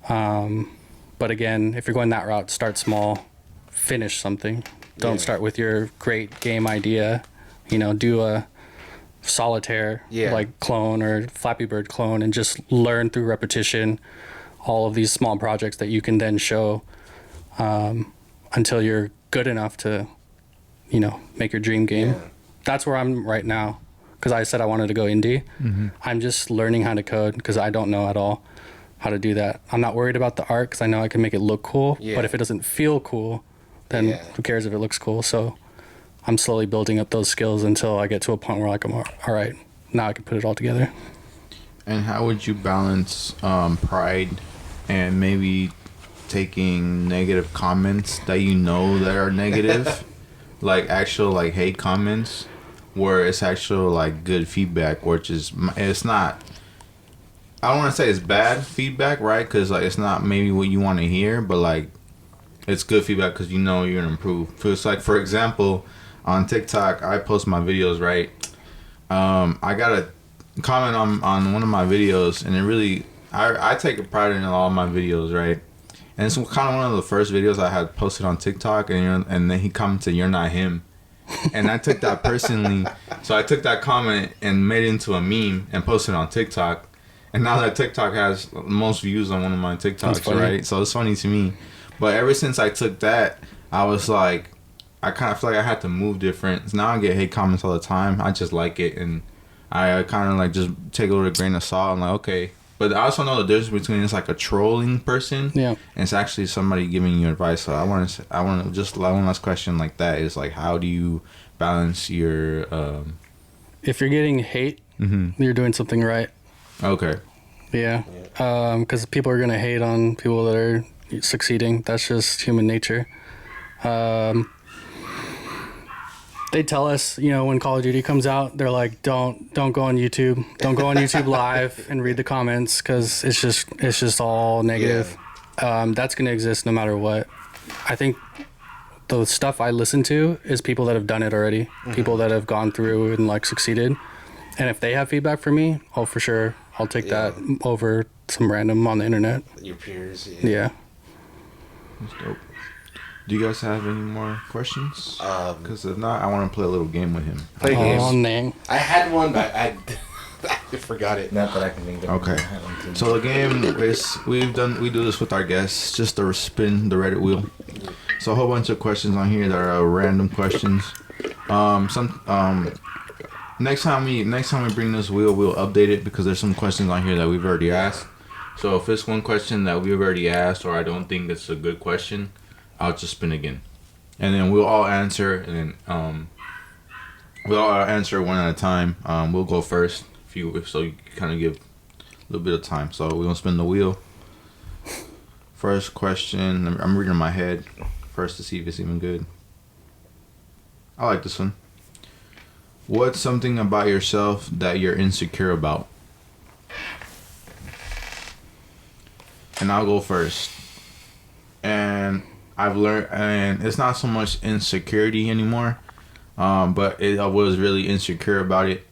But again, if you're going that route, start small, finish something. Don't start with your great game idea. You know, do a solitaire like clone or Flappy Bird clone, and just learn through repetition all of these small projects that you can then show until you're good enough to, you know, make your dream game. That's where I'm right now, because I said I wanted to go indie. I'm just learning how to code because I don't know at all how to do that. I'm not worried about the art because I know I can make it look cool, but if it doesn't feel cool, then who cares if it looks cool? So I'm slowly building up those skills until I get to a point where like I'm all right, now I can put it all together. And how would you balance pride and maybe taking negative comments that you know that are negative, like actual like hate comments, where it's actual like good feedback, which is it's not. I don't want to say it's bad feedback, right? Because like it's not maybe what you want to hear, but like it's good feedback because you know you're gonna improve. So it's like, for example, on TikTok, I post my videos, right? I got a comment on one of my videos, and it really, I take a pride in all my videos, right? And it's kind of one of the first videos I had posted on TikTok, and then he commented, "You're not him," and I took that personally. So I took that comment and made it into a meme and posted it on TikTok. And now that TikTok has the most views on one of my TikToks, right? So it's funny to me. But ever since I took that, I was like, I kind of feel like I had to move different. Now I get hate comments all the time. I just like it, and I kind of like just take it with a grain of salt. I'm like, okay. But I also know the difference between it's like a trolling person, and it's actually somebody giving you advice. So I want to just one last question like that is like, how do you balance your? If you're getting hate, you're doing something right. Okay. Yeah. Because people are gonna hate on people that are succeeding. That's just human nature. They tell us, you know, when Call of Duty comes out, they're like, don't go on YouTube. Don't go on YouTube Live and read the comments because it's just all negative. That's going to exist no matter what. I think the stuff I listen to is people that have done it already, people that have gone through and like succeeded. And if they have feedback for me, oh, for sure, I'll take that over some random on the internet. Your peers. Yeah. That's dope. Do you guys have any more questions? Because if not, I want to play a little game with him. Play games. Oh, name. I had one, but I forgot it. Not that I can think of. Okay. So the game is we do this with our guests, just to spin the Reddit wheel. So a whole bunch of questions on here that are random questions. Next time we bring this wheel, we'll update it because there's some questions on here that we've already asked. So if it's one question that we've already asked or I don't think it's a good question, I'll just spin again, and then we'll all answer, and then we'll all answer one at a time. We'll go first, so you kind of give a little bit of time. So we're gonna spin the wheel. First question. I'm reading in my head first to see if it's even good. I like this one. What's something about yourself that you're insecure about? And I'll go first. And I've learned, and it's not so much insecurity anymore, but I was really insecure about it.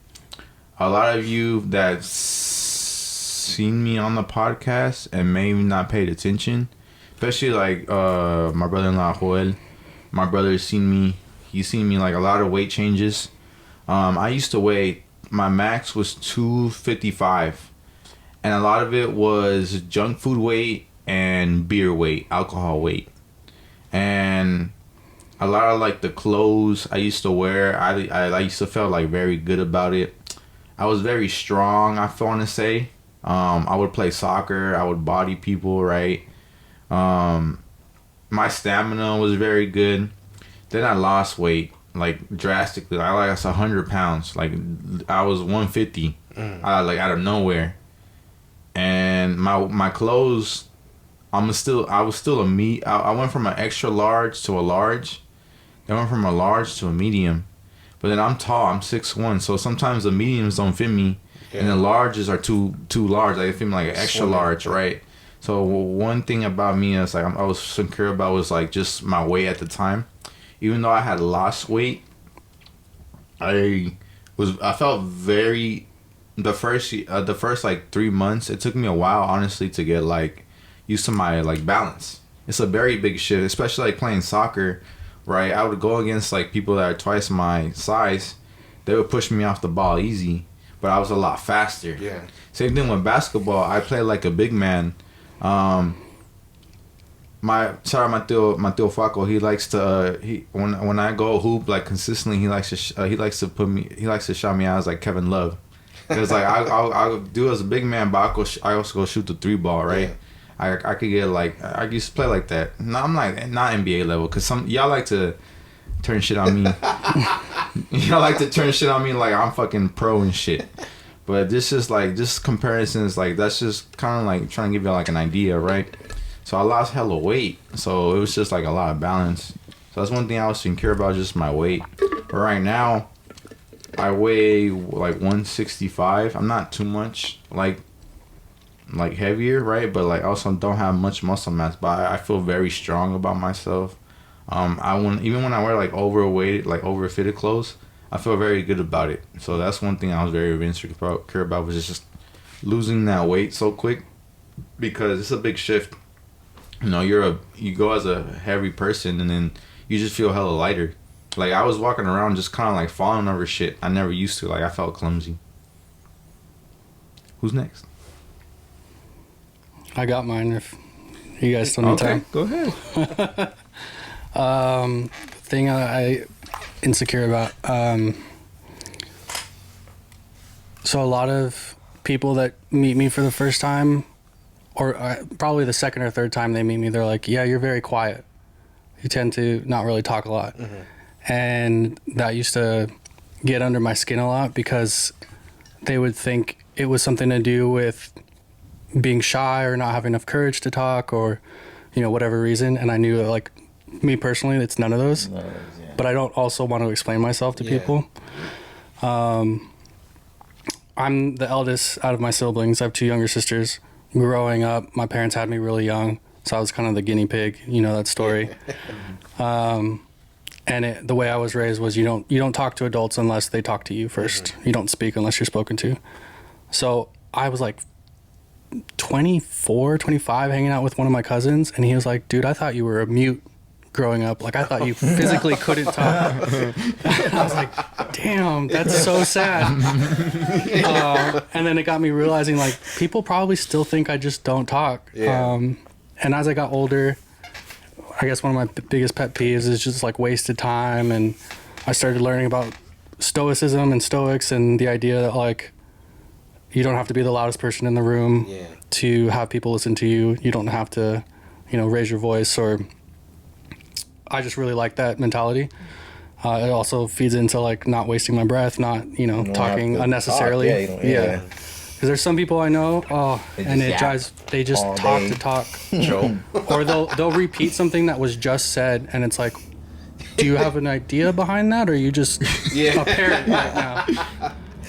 A lot of you that's seen me on the podcast and maybe not paid attention, especially like my brother-in-law Joel. My brother's seen me. He's seen me like a lot of weight changes. I used to weigh, my max was 255, and a lot of it was junk food weight and beer weight, alcohol weight. And a lot of like the clothes I used to wear, I used to feel like very good about it. I was very strong, I want to say. I would play soccer, I would body people, right? My stamina was very good. Then I lost weight like drastically. I lost 100 pounds. Like I was 150. Like out of nowhere. And my clothes, I was still a I went from an extra large to a large. Then went from a large to a medium. But then I'm tall. I'm 6'1", so sometimes the mediums don't fit me, and the larges are too large. Like they fit me like an extra large, right? So one thing about me is like I was insecure about was like just my weight at the time. Even though I had lost weight, I felt very the first like 3 months. It took me a while, honestly, to get like used to my like balance. It's a very big shift, especially like playing soccer. Right, I would go against like people that are twice my size. They would push me off the ball easy, but I was a lot faster. Yeah. Same thing with basketball. I play like a big man. My Tío Faco, he likes to when I go hoop like consistently, he likes to shout me out as like Kevin Love. Cause like I'll do as a big man, but I also go shoot the 3-ball, right? Yeah. I could get like I used to play like that. No, I'm like not NBA level, cause some y'all like to turn shit on me. Y'all like to turn shit on me like I'm fucking pro and shit. But this is like just comparisons, like that's just kind of like trying to give you like an idea, right? So I lost hella weight, so it was just like a lot of balance. So that's one thing I was insecure about, just my weight. But right now, I weigh like 165. I'm not too much like heavier, right? But like also don't have much muscle mass, but I feel very strong about myself. Even when I wear like overfitted clothes, I feel very good about it. So that's one thing I was very insecure about, was just losing that weight so quick, because it's a big shift. You know, you go as a heavy person and then you just feel hella lighter. Like I was walking around just kind of like falling over shit I never used to. Like I felt clumsy. Who's next? I got mine if you guys still need time. Go ahead. Thing I insecure about. So a lot of people that meet me for the first time, or probably the second or third time they meet me, they're like, yeah, you're very quiet. You tend to not really talk a lot. Mm-hmm. And that used to get under my skin a lot, because they would think it was something to do with being shy or not having enough courage to talk, or whatever reason. And I knew that, like, me personally, it's none of those. Yeah. But I don't also want to explain myself to people. I'm the eldest out of my siblings. I have 2 younger sisters. Growing up, my parents had me really young, so I was kind of the guinea pig. You know that story. And the way I was raised was you don't talk to adults unless they talk to you first. Mm-hmm. You don't speak unless you're spoken to. So I was like 24, 25, hanging out with one of my cousins, and he was like, dude, I thought you were a mute growing up. Like, I thought you physically couldn't talk. I was like, damn, that's so sad. And then it got me realizing, like, people probably still think I just don't talk. Yeah. And as I got older, I guess one of my biggest pet peeves is just like wasted time, and I started learning about stoicism and stoics, and the idea that, like, you don't have to be the loudest person in the room to have people listen to you. You don't have to, raise your voice. Or I just really like that mentality. It also feeds into like not wasting my breath, not talking unnecessarily. Yeah. Because there's some people I know, they just talk to talk. Or they'll repeat something that was just said, and it's like, do you have an idea behind that, or are you just a parent right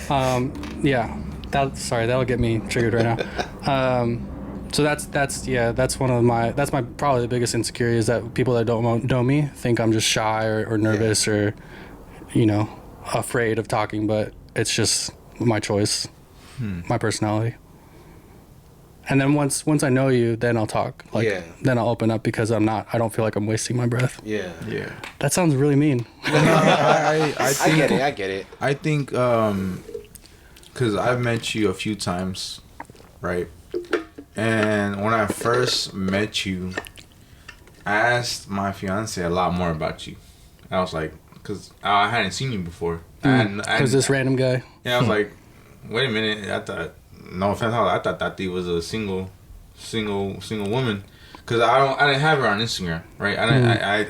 now? That'll get me triggered right now. So that's one of my probably the biggest insecurity, is that people that don't know me think I'm just shy or nervous or afraid of talking, but it's just my choice, my personality. And then once I know you, then I'll talk. Then I'll open up, because I don't feel like I'm wasting my breath. Yeah. That sounds really mean. I get it. I think because I've met you a few times, right? And when I first met you, I asked my fiance a lot more about you. I was like, because I hadn't seen you before. Because this random guy. Yeah, I was like, wait a minute. I thought, no offense, I thought Tati was a single woman. Because I didn't have her on Instagram, right? I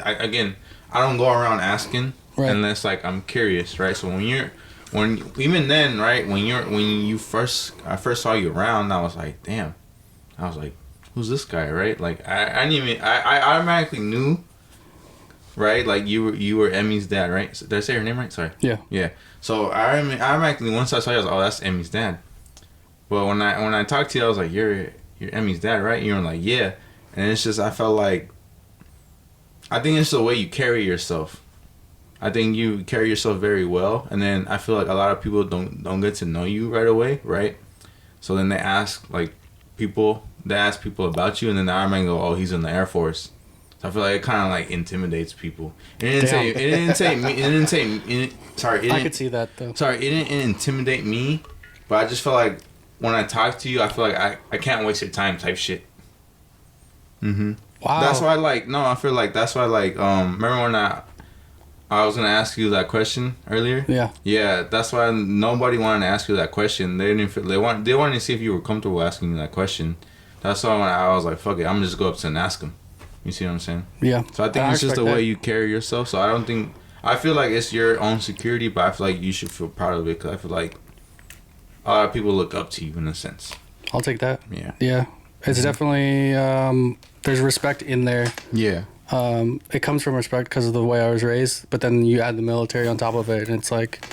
don't go around asking Right. unless like I'm curious, right? So even then, right, I first saw you around, I was like, damn, I was like, who's this guy, right? Like I didn't even I automatically knew, right? Like you were Emmy's dad, right? Did I say her name right? Sorry. Yeah. Yeah. So I automatically, once I saw you, I was like, oh, that's Emmy's dad. But when I talked to you, I was like, you're Emmy's dad, right? And you were like, yeah. And it's just, I felt like, I think it's the way you carry yourself. I think you carry yourself very well, and then I feel like a lot of people don't get to know you right away, right? So then they ask people about you, and then the Iron Man go, "Oh, he's in the Air Force." So I feel like it kind of like intimidates people. It didn't I could see that though. Sorry, it didn't intimidate me, but I just feel like when I talk to you, I feel like I can't waste your time type shit. Mm-hmm. Wow. That's why I feel like that's why remember when I was gonna ask you that question earlier? Yeah. Yeah, that's why nobody wanted to ask you that question. They didn't feel, they wanted to see if you were comfortable asking me that question. That's why when I was like, fuck it, I'm gonna just go up to and ask him. You see what I'm saying? Yeah. So I think it's just the way you carry yourself. So I feel like it's your own security, but I feel like you should feel proud of it because I feel like a lot of people look up to you in a sense. I'll take that. Yeah. Yeah. It's definitely there's respect in there. Yeah. It comes from respect because of the way I was raised, but then you add the military on top of it, and it's like,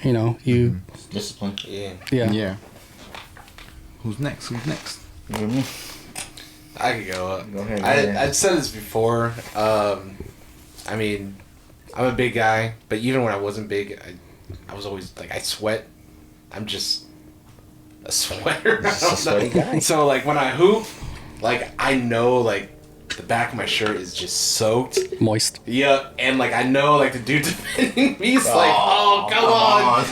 you Discipline. Yeah. Yeah. Who's next? I could go up. Go ahead. I've said this before. I mean, I'm a big guy, but even when I wasn't big, I was always like, I sweat. I'm just a sweater. Just a sweaty guy. So like when I hoop, like I know like the back of my shirt is just soaked. moist. Yeah, and like I know like the dude defending me is like, oh come on,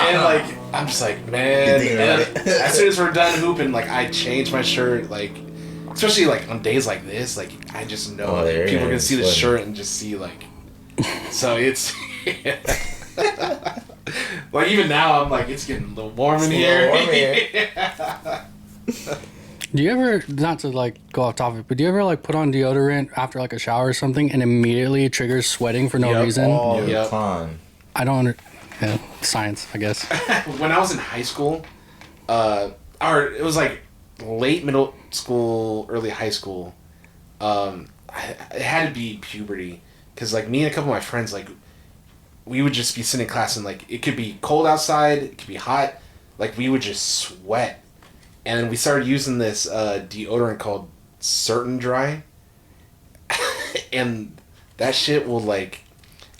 and like I'm just like, man. And as soon as we're done hooping, like I change my shirt, like especially like on days like this, like I just know like, people are gonna see the shirt and just see like, so it's. Like even now, I'm like, it's getting a little warm in here. Do you ever, not to like go off topic, but do you ever like put on deodorant after like a shower or something and immediately it triggers sweating for no reason? All the time. I don't science, I guess. When I was in high school, or it was like late middle school, early high school, it had to be puberty. Because like me and a couple of my friends, like we would just be sitting in class and like it could be cold outside, it could be hot, like we would just sweat. And then we started using this deodorant called Certain Dry. And that shit will like,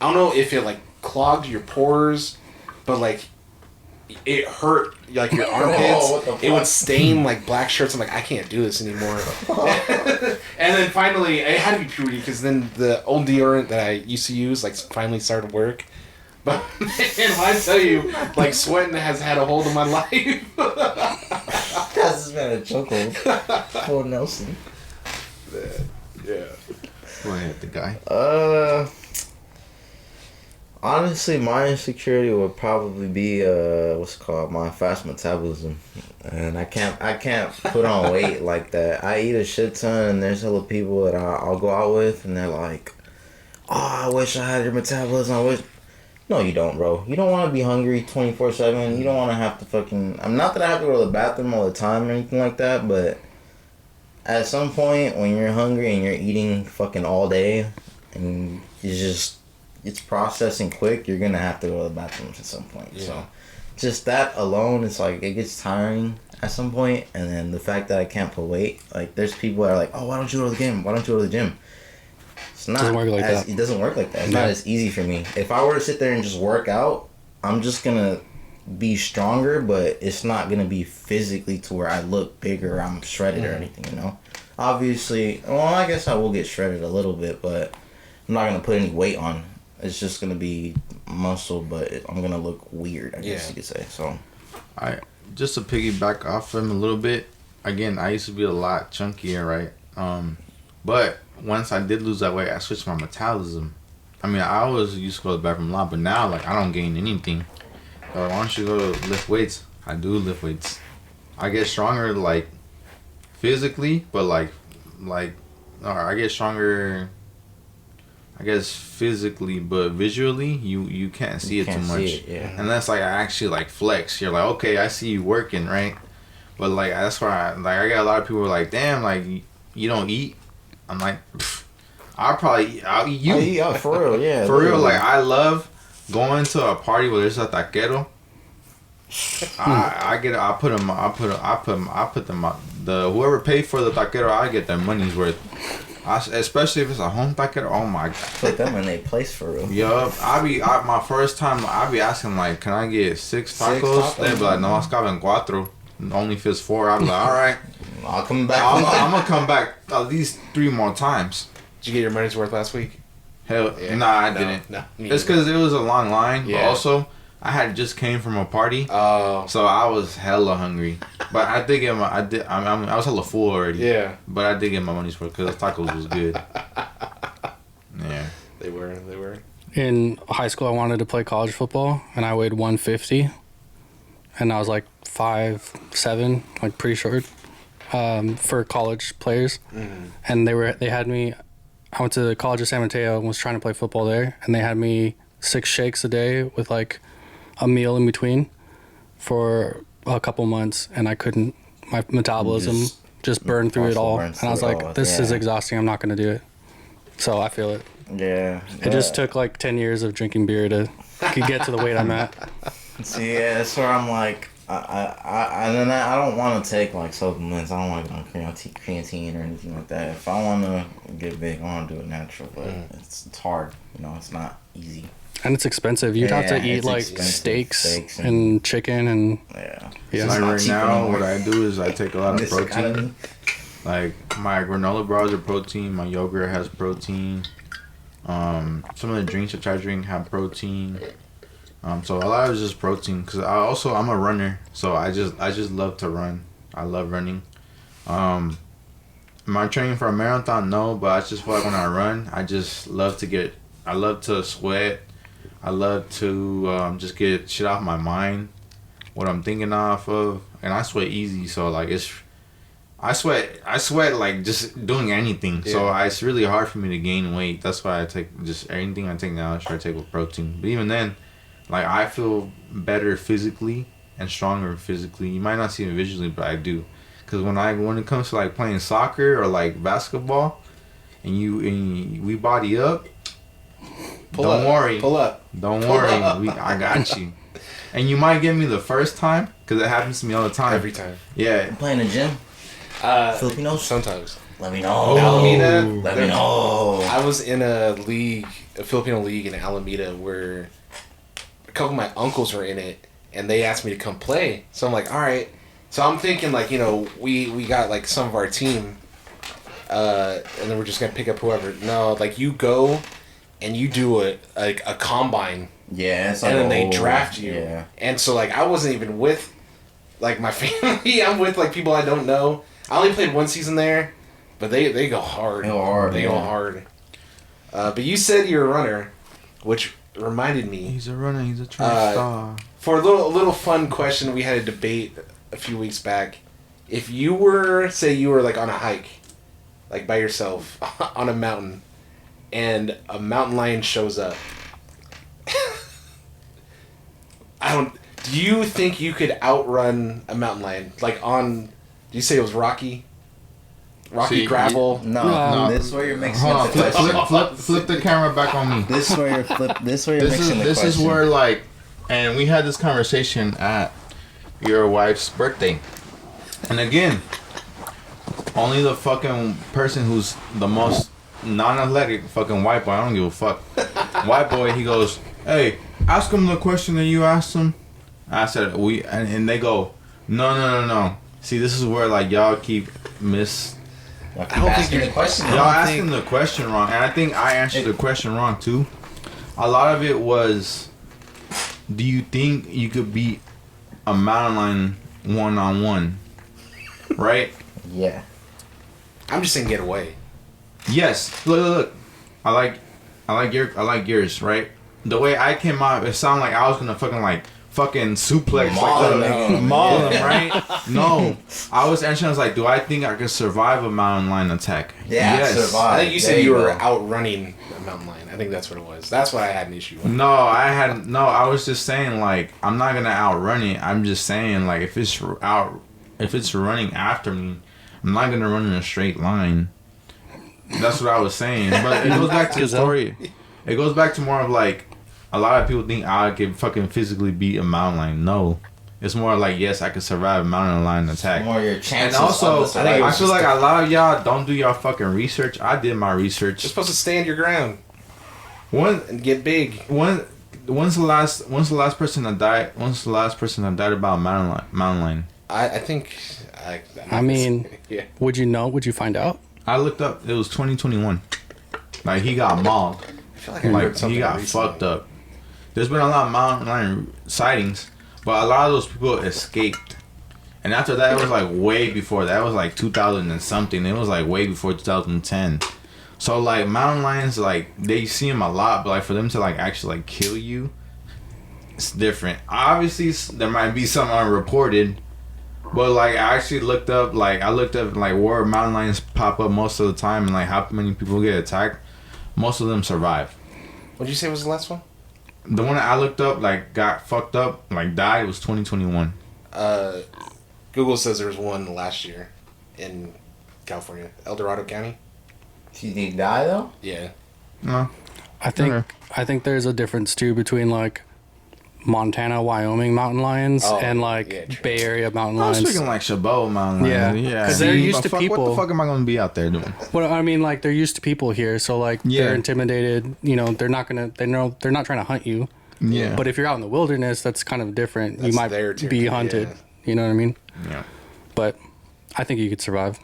I don't know if it like clogged your pores, but like it hurt like your armpits. It would stain like black shirts. I'm like, I can't do this anymore. And then finally, it had to be puberty because then the old deodorant that I used to use like finally started to work. But man, when I tell you, like sweating has had a hold of my life. That's been a chokehold. Poor Nelson. Yeah. Go ahead, the guy. Honestly, my insecurity would probably be my fast metabolism, and I can't put on weight like that. I eat a shit ton, and there's hella people that I'll go out with, and they're like, "Oh, I wish I had your metabolism. I wish." No, you don't, bro. You don't want to be hungry 24/7. You don't want to have to fucking. I'm not that I have to go to the bathroom all the time or anything like that, but at some point when you're hungry and you're eating fucking all day, and it's processing quick, you're gonna have to go to the bathroom at some point. Yeah. So just that alone, it's like it gets tiring at some point. And then the fact that I can't put weight, like there's people that are like, oh, why don't you go to the game? Why don't you go to the gym? It's not. It doesn't work like that. It's not as easy for me. If I were to sit there and just work out, I'm just gonna be stronger, but it's not gonna be physically to where I look bigger, I'm shredded or anything, you know? Obviously, well, I guess I will get shredded a little bit, but I'm not gonna put any weight on. It's just gonna be muscle, but I'm gonna look weird, I guess you could say. So, just to piggyback off him a little bit. Again, I used to be a lot chunkier, right? But once I did lose that weight, I switched my metabolism. I mean, I always used to go to the bathroom a lot, but now like I don't gain anything. Why don't you go lift weights? I do lift weights. I get stronger like physically, but like, or I get stronger. I guess physically, but visually, you can't see it too much. Unless like I actually like flex. You're like, okay, I see you working, right? But like that's why I got a lot of people who are like, damn, like you don't eat. I'm like, I'll eat you. Oh, for real, yeah. For real, like I love going to a party where there's a taquero. I put them the whoever paid for the taquero, I get their money's worth. Especially if it's a home taquero. Oh my god. Put them in a place for real. Yup. My first time I be asking like, can I get 6 tacos? They be like, no, es caben 4. Only fits 4. I be like, all right. I'll come back. I'm gonna come back at least 3 more times. Did you get your money's worth last week? Hell, nah, I didn't. No, it's because it was a long line. Yeah. But also, I had just came from a party. Oh. So I was hella hungry. But I did get I was hella full already. Yeah. But I did get my money's worth because the tacos was good. Yeah. They were. In high school, I wanted to play college football, and I weighed 150, and I was like 5'7", like pretty short, for college players. Mm-hmm. And they had me. I went to the College of San Mateo and was trying to play football there, and they had me 6 shakes a day with like a meal in between for a couple months, and I couldn't. My metabolism just burned through it all, and I was like, "This is exhausting. I'm not going to do it." So I feel it. Yeah. It just took like 10 years of drinking beer to get to the weight I'm at. See, yeah, that's where I'm like, I don't want to take like supplements. I don't want to go on creatine or anything like that. If I want to get big, I want to do it natural, but it's hard. It's not easy. And it's expensive. You'd have to eat like steaks and chicken and So like right now, what I do is I take a lot of protein. Like my granola bars are protein. My yogurt has protein. Some of the drinks that I drink have protein. So a lot of it's just protein. Cause I'm a runner, so I just love to run. I love running. Am I training for a marathon? No, but I just feel like when I run, I love to sweat. I love to just get shit off my mind, what I'm thinking off of, and I sweat easy. So like I sweat like just doing anything. Yeah. So it's really hard for me to gain weight. That's why I take just anything I take now. I try to take with protein. But even then, like I feel better physically and stronger physically. You might not see it visually, but I do. Cause when it comes to like playing soccer or like basketball, and we body up. Don't worry. Pull up. Don't worry. I got you. And you might get me the first time, because it happens to me all the time. Every time. Yeah. Playing the gym? Filipinos? Sometimes. Let me know. Alameda. Let me know. I was in a Filipino league in Alameda where a couple of my uncles were in it, and they asked me to come play. So I'm like, all right. So I'm thinking like, we got like some of our team, and then we're just going to pick up whoever. No, like you go and you do a combine. Yeah, it's like and then they draft you. Yeah. And so like I wasn't even with like my family. I'm with like people I don't know. I only played 1 season there, but they go hard. They go hard. They go hard. But you said you're a runner, which reminded me. He's a runner. He's a track star. For a little fun question, we had a debate a few weeks back. If you were like on a hike, like by yourself on a mountain, and a mountain lion shows up. Do you think you could outrun a mountain lion? Like do you say it was Rocky? Rocky gravel? No. This is where you're mixing up the question. Flip the camera back on me. This is where you're mixing the question. This is where like, and we had this conversation at your wife's birthday. And again, only the fucking person who's the most non-athletic fucking white boy, I don't give a fuck. White boy, he goes, hey, ask him the question that you asked him. I said, and they go, no. See, this is where like y'all keep I don't think the question. Y'all asking the question wrong, and I think I answered the question wrong too. A lot of it was, do you think you could beat a mountain lion 1-on-1? Right? Yeah. I'm just saying get away. Yes. Look. I like yours, right? The way I came out, it sounded like I was gonna fucking suplex maul him, right? No. I was answering, I was like, do I think I could survive a mountain lion attack? Yeah, yes. survive. I think you said you were outrunning a mountain lion. I think that's what it was. That's what I had an issue with. I was just saying, like, I'm not gonna outrun it. I'm just saying, like, if it's running after me, I'm not gonna run in a straight line. That's what I was saying. But it goes back to the story. It goes back to more of like, a lot of people think I can fucking physically beat a mountain lion. No. It's more like, yes, I could survive a mountain lion attack. More your chances. And also, I feel like a lot of y'all don't do your fucking research. I did my research. You're supposed to stand your ground. And get big. When's the last person that died? When's the last person that died about a mountain lion? I think. I mean, yeah. Would you know? Would you find out? I looked up. It was 2021. Like, he got mauled. I feel like I heard something he got recently. fucked up. There's been a lot of mountain lion sightings, but a lot of those people escaped. And after that, it was like way before that. It was like 2000 and something. It was like way before 2010. So like mountain lions, like they see them a lot, but like for them to like actually like kill you, it's different. Obviously, there might be some unreported, but like I actually looked up like where mountain lions pop up most of the time and like how many people get attacked. Most of them survive. What did you say was the last one? The one that I looked up like got fucked up like died was 2021. Google says there was one last year in California, El Dorado County. Did he die though? Yeah. No. I think there's a difference too between like Montana, Wyoming mountain lions and like Bay Area mountain I was lions. speaking like Chabot mountain lions. Yeah. Because they're used to people. What the fuck am I going to be out there doing? Well, I mean, like they're used to people here, so like they're intimidated. You know, they're not trying to hunt you. Yeah. But if you're out in the wilderness, that's kind of different. That's you might be hunted. Yeah. You know what I mean? Yeah. But I think you could survive.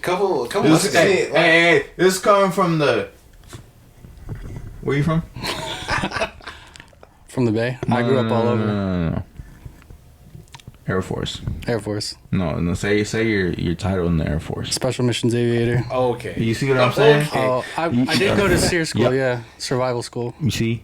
Couple Hey, this is coming from the. Where you from? From the Bay. I grew up all over. No. Air Force. Air Force. No. Say your title in the Air Force. Special Missions Aviator. Okay. You see what I'm saying? Okay. Oh, I did go to SEER school. Yeah, survival school. You see?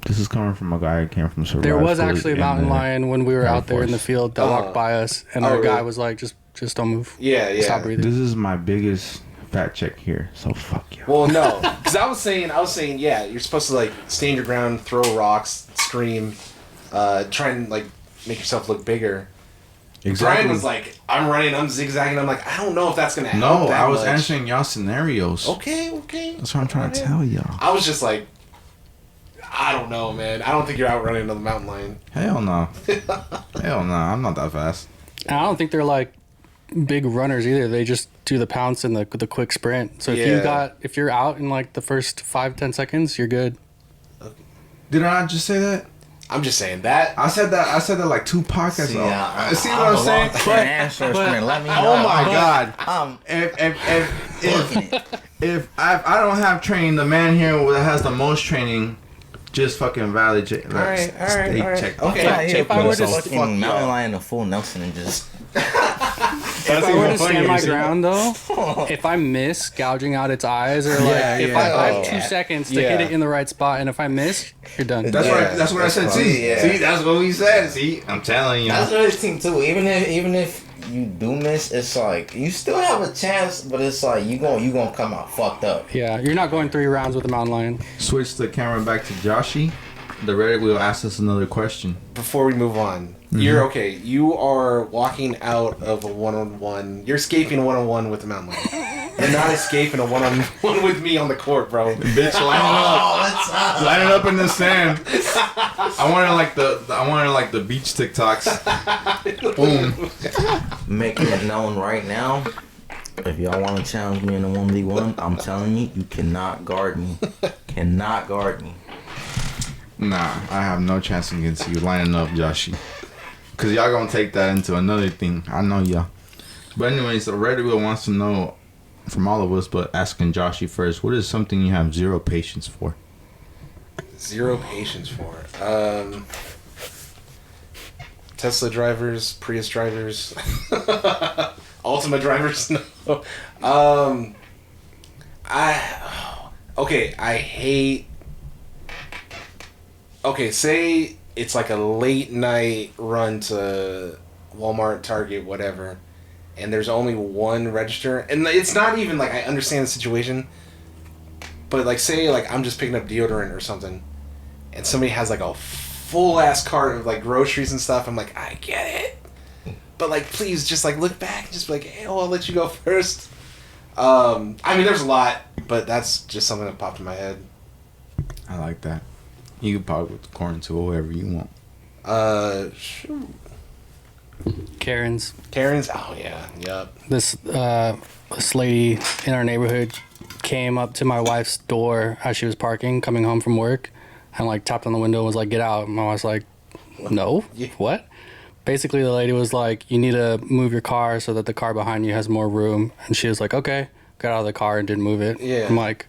This is coming from a guy who came from survival. There was school actually a in mountain the lion when we were Air out there in the Force. field that walked by us, and our guy really? was like, "Just don't move. Yeah. Stop breathing." This is my biggest fact check here, so fuck you. Well, no, because I was saying, yeah, you're supposed to like stand your ground, throw rocks, scream, try and like make yourself look bigger. Exactly. Brian was like, I'm running, I'm zigzagging. I'm like, I don't know if that's gonna help. No, I was much. answering y'all scenarios. Okay. That's what I'm trying to tell y'all. I was just like, I don't know, man. I don't think you're outrunning another mountain lion. Hell no. Hell no. I'm not that fast. And I don't think they're like big runners either. They just do the pounce and the quick sprint. So if you're out in like the first 5-10 seconds, you're good. Did I not just say that? I'm just saying that. I said that like 2 podcasts ago. See what I'm saying? Let me know. Oh my god. Looking If I don't have training, the man here that has the most training just fucking validate. All right. Okay. If I were to fucking mountain lion a full Nelson and just. If I were to stand my ground though, if I miss gouging out its eyes or like if I have 2 seconds to hit it in the right spot, and if I miss, you're done. That's what I said. See, that's what we said. See, I'm telling you. That's what it seems too. Even if you do miss, it's like you still have a chance, but it's like you gonna come out fucked up. Yeah, you're not going 3 rounds with a mountain lion. Switch the camera back to Joshy. The Reddit will ask us another question. Before we move on, you're okay. You are walking out of a one-on-one. You're escaping a one-on-one with a mountain lion. You're not escaping a one-on-one with me on the court, bro. Bitch, lining up in the sand. I wanted like the beach TikToks. Boom. Making it known right now. If y'all want to challenge me in a 1v1, I'm telling you, you cannot guard me. Cannot guard me. Nah, I have no chance against you lining up, Joshy. Cause y'all gonna take that into another thing. I know y'all. But anyways, the Reddit wheel wants to know from all of us, but asking Joshy first, what is something you have 0 patience for? 0 patience for. Tesla drivers, Prius drivers, Ultima drivers. No. I hate. Okay, say it's like a late night run to Walmart, Target, whatever, and there's only one register, and it's not even like I understand the situation, But like, say like I'm just picking up deodorant or something, and somebody has like a full ass cart of like groceries and stuff. I'm like, I get it, but like, please just like look back and just be like, hey, I'll let you go first. I mean, there's a lot, but that's just something that popped in my head. I like that. You can pop with the corn to whoever you want. Shoot. Karen's. Oh yeah, yep. This lady in our neighborhood came up to my wife's door as she was parking, coming home from work, and like tapped on the window and was like, "Get out." And my wife's like, "No, Yeah. what?" Basically, the lady was like, "You need to move your car so that the car behind you has more room." And she was like, "Okay." Got out of the car and didn't move it. Yeah. I'm like,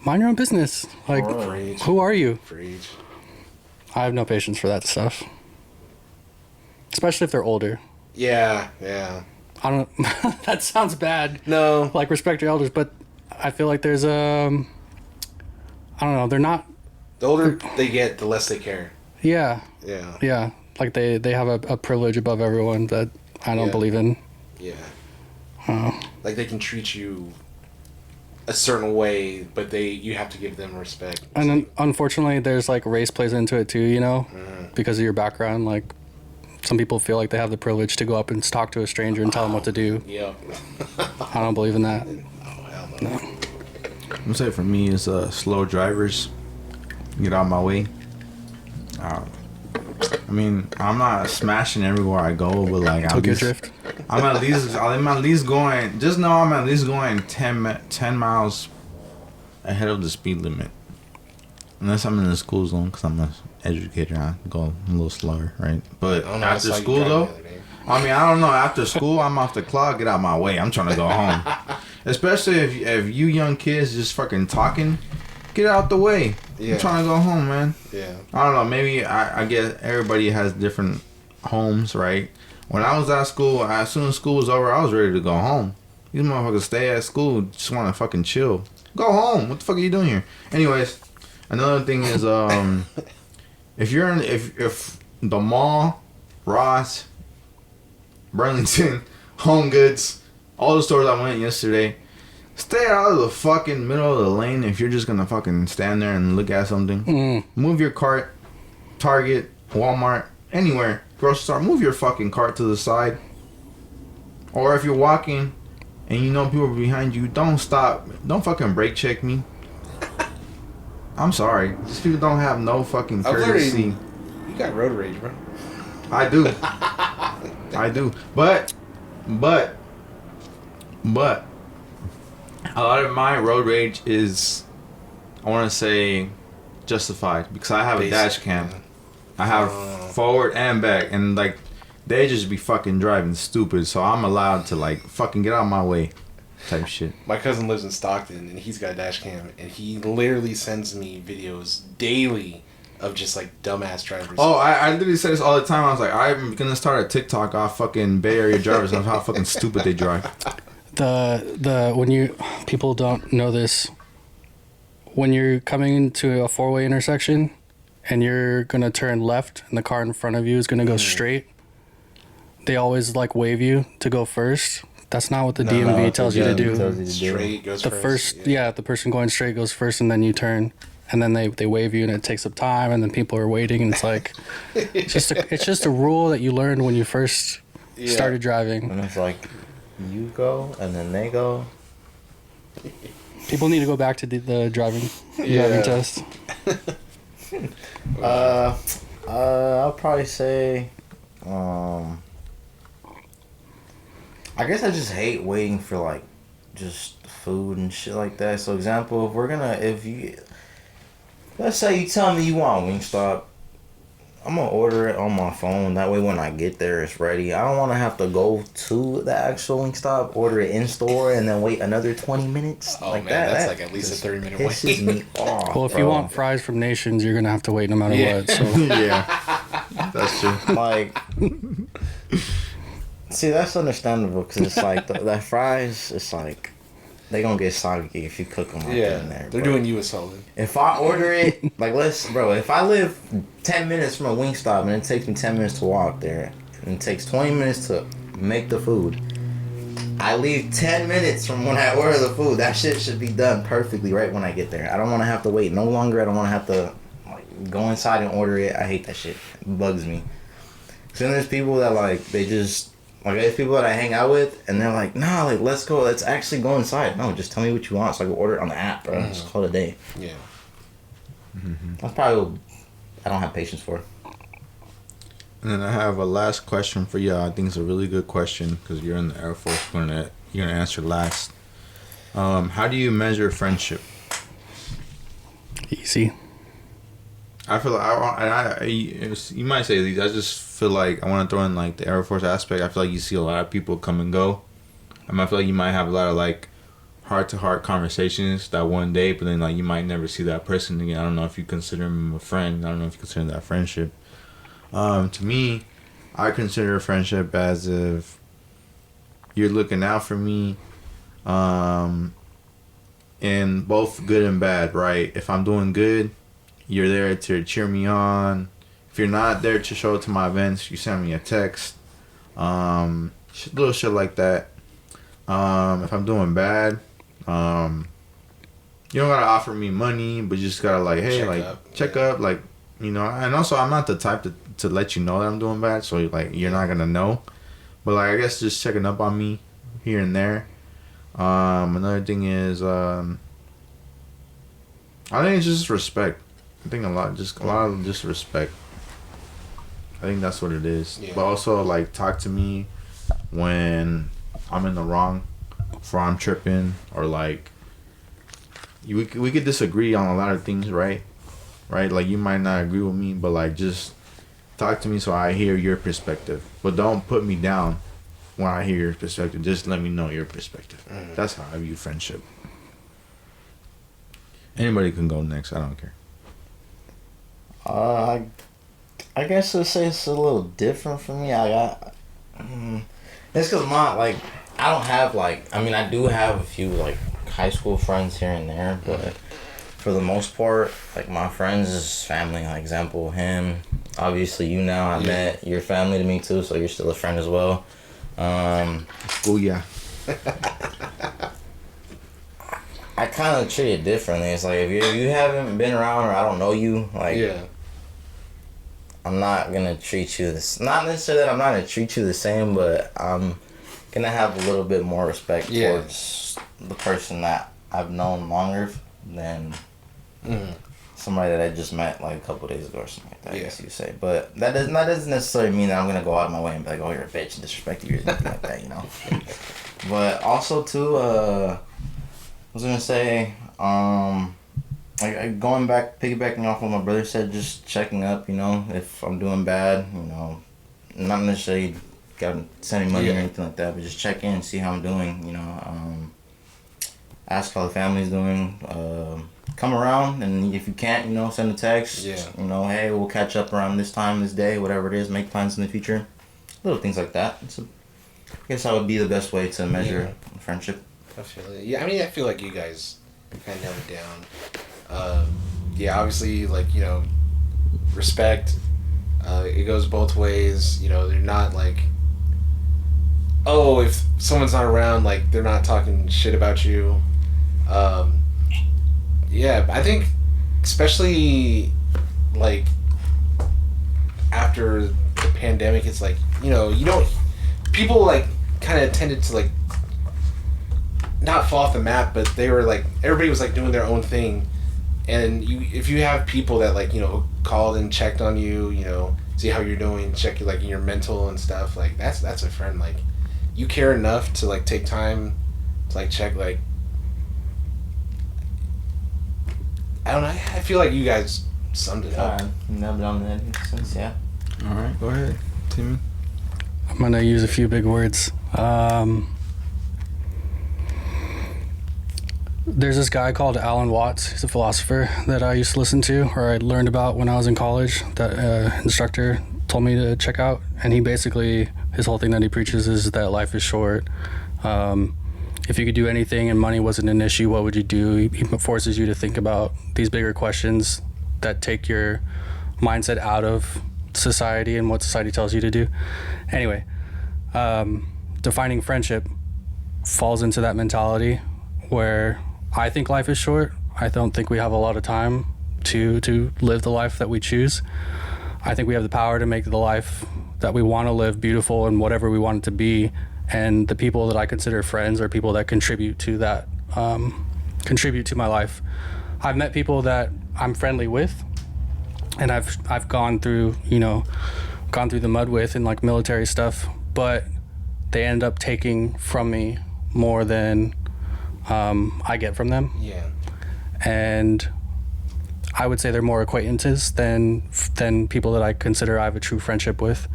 mind your own business. Like, Preach. who are you? Preach. I have no patience for that stuff. Especially if they're older. Yeah. I don't. That sounds bad. No. Like, respect your elders, but I feel like there's I don't know. They're not. The older they get, the less they care. Yeah. Yeah. Yeah. Like they have a privilege above everyone that I don't believe in. Yeah. Like they can treat you a certain way, but you have to give them respect. And then, unfortunately, there's like race plays into it too, you know, because of your background. Like, some people feel like they have the privilege to go up and talk to a stranger and tell them what to do. Yeah. I don't believe in that. Oh hell no. I'm gonna say for me is slow drivers. Get out of my way. I mean, I'm not smashing everywhere I go, but like Tokyo Drift. I'm at least going. Just know I'm at least going 10 miles ahead of the speed limit. Unless I'm in the school zone, because I'm an educator, I go a little slower, right? But I don't know, I after saw you school drive though, the other day. I mean, I don't know. After school, I'm off the clock. Get out my way. I'm trying to go home. Especially if you young kids just fucking talking, get out the way. Yeah. I'm trying to go home, man. Yeah. I don't know. Maybe I guess everybody has different homes, right? When I was at school, as soon as school was over, I was ready to go home. These motherfuckers stay at school, just want to fucking chill. Go home. What the fuck are you doing here? Anyways, another thing is, if you're in, if the mall, Ross, Burlington, Home Goods, all the stores I went yesterday, stay out of the fucking middle of the lane if you're just gonna fucking stand there and look at something. Move your cart. Target, Walmart, anywhere, grocery store, move your fucking cart to the side. Or if you're walking and you know people are behind you, don't stop. Don't fucking brake check me. I'm sorry. These people don't have no fucking courtesy. You got road rage, bro. I do. I do. But a lot of my road rage is, I want to say, justified because I have a dash cam. I have forward and back, and like they just be fucking driving stupid, so I'm allowed to like fucking get out of my way type shit. My cousin lives in Stockton and he's got a dash cam and he literally sends me videos daily of just like dumbass drivers. Oh, I literally say this all the time. I was like, I'm gonna start a TikTok off fucking Bay Area drivers of how fucking stupid they drive. When people don't know this, when you're coming into a four-way intersection and you're gonna turn left and the car in front of you is gonna go straight, they always like wave you to go first. That's not what the DMV tells you to do. Straight goes The first, the person going straight goes first, and then you turn, and then they wave you, and it takes up time, and then people are waiting, and it's like it's just a rule that you learned when you first started driving. And it's like, you go, and then they go. People need to go back to the driving test. I'll probably say, I guess I just hate waiting for like just food and shit like that. So example, let's say you tell me you want Wingstop, I'm gonna order it on my phone. That way when I get there, it's ready. I don't want to have to go to the actual Wingstop, order it in store, and then wait another 20 minutes. Oh like man, that's like at least a 30-minute wait. Pisses me off, Well, if you want fries from Nations, you're gonna have to wait no matter what. So Yeah, that's true. like, see, that's understandable because it's like that fries. It's like they gonna get soggy if you cook them like that in there. They're doing you a solid. If I order it, like if I live 10 minutes from a Wingstop and it takes me 10 minutes to walk there, and it takes 20 minutes to make the food, I leave 10 minutes from when I order the food. That shit should be done perfectly right when I get there. I don't want to have to wait no longer. I don't want to have to like, go inside and order it. I hate that shit. It bugs me. So then there's people that like, they just, like there's people that I hang out with and they're like, nah, like let's go. Let's actually go inside. No, just tell me what you want so I can order it on the app, bro. Just call it a day. Yeah. That's probably what I don't have patience for. And then I have a last question for you. I think it's a really good question because you're in the Air Force. You're gonna answer last. How do you measure friendship? Easy. I feel like you might say these. I just feel like I want to throw in like the Air Force aspect. I feel like you see a lot of people come and go. I feel like you might have a lot of like heart-to-heart conversations that one day, but then like you might never see that person again. I don't know if you consider him a friend. I don't know if you consider that friendship. To me, I consider a friendship as if you're looking out for me, in both good and bad, right? If I'm doing good, you're there to cheer me on. If you're not there to show up to my events, you send me a text. Little shit like that. If I'm doing bad, you don't gotta offer me money, but you just gotta like, hey, check up, like, you know. And also, I'm not the type to let you know that I'm doing bad, so like you're not gonna know. But like, I guess just checking up on me here and there. Another thing is, I think it's just respect. I think a lot of just respect. I think that's what it is. Yeah. But also like talk to me when I'm in the wrong, or I'm tripping, or like we could disagree on a lot of things, right? Right? Like you might not agree with me, but like just talk to me so I hear your perspective. But don't put me down when I hear your perspective. Just let me know your perspective. That's how I view friendship. Anybody can go next. I don't care. I guess I'd say it's a little different for me. It's because I don't have I do have a few like high school friends here and there, but for the most part, like my friends is family. Like example, him, obviously you now, I met your family to me too, so you're still a friend as well. Oh yeah. I kind of treat it differently. It's like if you haven't been around or I don't know you, like I'm not gonna treat you not necessarily that I'm not gonna treat you the same, but I'm gonna have a little bit more respect towards the person that I've known longer than somebody that I just met like a couple days ago or something like that. I guess you say, but that doesn't necessarily mean that I'm gonna go out of my way and be like, oh, you're a bitch and disrespect you or something like that, you know. But also too, I was gonna say, piggybacking off what my brother said, just checking up, you know, if I'm doing bad, you know, not necessarily gotta send me money or anything like that, but just check in and see how I'm doing, you know, ask how the family's doing, come around, and if you can't, you know, send a text, you know, hey, we'll catch up around this time, this day, whatever it is, make plans in the future, little things like that. I guess that would be the best way to measure friendship. Definitely. Yeah, I mean, I feel like you guys kind of nailed it down. Obviously, like, you know, respect, it goes both ways, you know, they're not like, oh, if someone's not around, like, they're not talking shit about you. I think, especially, like, after the pandemic, it's like, you know, people, like, kind of tended to, like, not fall off the map, but they were, like, everybody was, like, doing their own thing. And if you have people that, like, you know, called and checked on you, you know, see how you're doing, check like your mental and stuff, like that's a friend. Like, you care enough to like take time to like check, like, I don't know. I feel like you guys summed it up. Nailed it on the head in a sense, yeah. All right, go ahead, Timmy. I'm gonna use a few big words. There's this guy called Alan Watts. He's a philosopher that I used to listen to, or I learned about when I was in college. That instructor told me to check out, and he basically, his whole thing that he preaches is that life is short. If you could do anything and money wasn't an issue, what would you do? He forces you to think about these bigger questions that take your mindset out of society and what society tells you to do. Anyway, defining friendship, falls into that mentality where I think life is short. I don't think we have a lot of time to live the life that we choose. I think we have the power to make the life that we want to live beautiful and whatever we want it to be. And the people that I consider friends are people that contribute to that, contribute to my life. I've met people that I'm friendly with, and I've gone through the mud with and like military stuff, but they end up taking from me more than I get from them. Yeah. And I would say they're more acquaintances than people that I consider I have a true friendship with.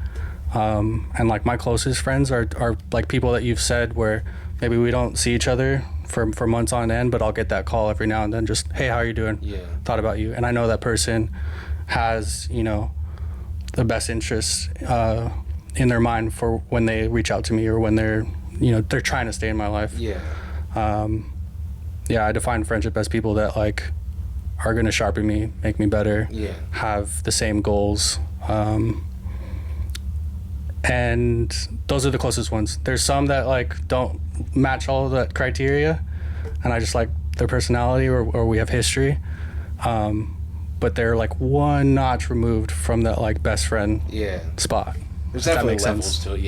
And like my closest friends are like people that you've said where maybe we don't see each other for months on end, but I'll get that call every now and then, just, hey, how are you doing? Yeah. Thought about you. And I know that person has, the best interests in their mind for when they reach out to me or when they're trying to stay in my life. Yeah. I define friendship as people that like are going to sharpen me, make me better, have the same goals. And those are the closest ones. There's some that like don't match all of that criteria, and I just like their personality or we have history. But they're like one notch removed from that like best friend spot. There's definitely levels to it.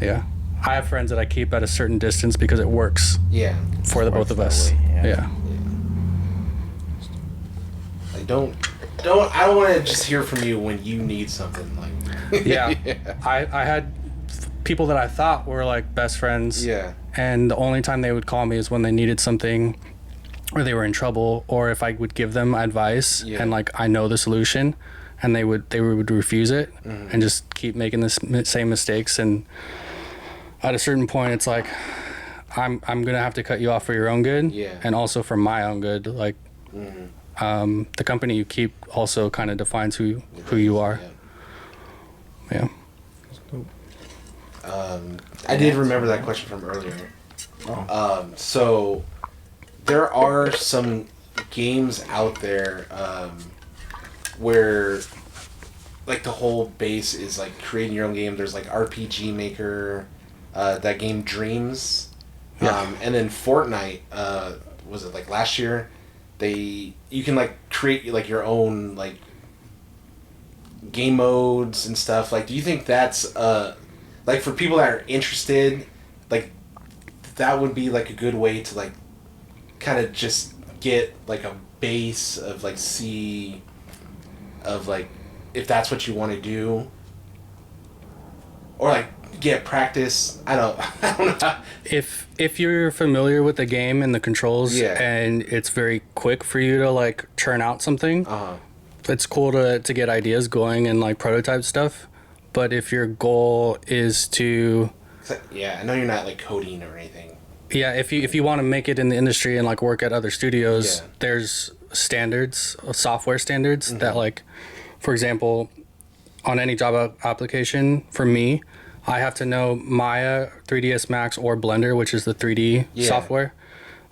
Yeah. I have friends that I keep at a certain distance because it works. Yeah. For the both of us. Yeah. Like I don't want to just hear from you when you need something. Like. I had people that I thought were like best friends. Yeah. And the only time they would call me is when they needed something, or they were in trouble, or if I would give them advice and like I know the solution, and they would refuse it and just keep making the same mistakes. And at a certain point, it's like I'm gonna have to cut you off for your own good, and also for my own good. Like the company you keep also kind of defines who you are. Yeah. I did remember that question from earlier. So there are some games out there where like the whole base is like creating your own game. There's like RPG Maker, that game Dreams, and then Fortnite. Was it like last year? You can like create like your own like game modes and stuff. Like, do you think that's like for people that are interested, like that would be like a good way to like kind of just get like a base of like if that's what you want to do, or like get practice. I don't know. If you're familiar with the game and the controls, and it's very quick for you to like churn out something, it's cool to get ideas going and like prototype stuff. But if your goal is to I know you're not like coding or anything. If you want to make it in the industry and like work at other studios, there's standards, software standards that like, for example, on any job application for me, I have to know Maya, 3ds Max, or Blender, which is the 3D software.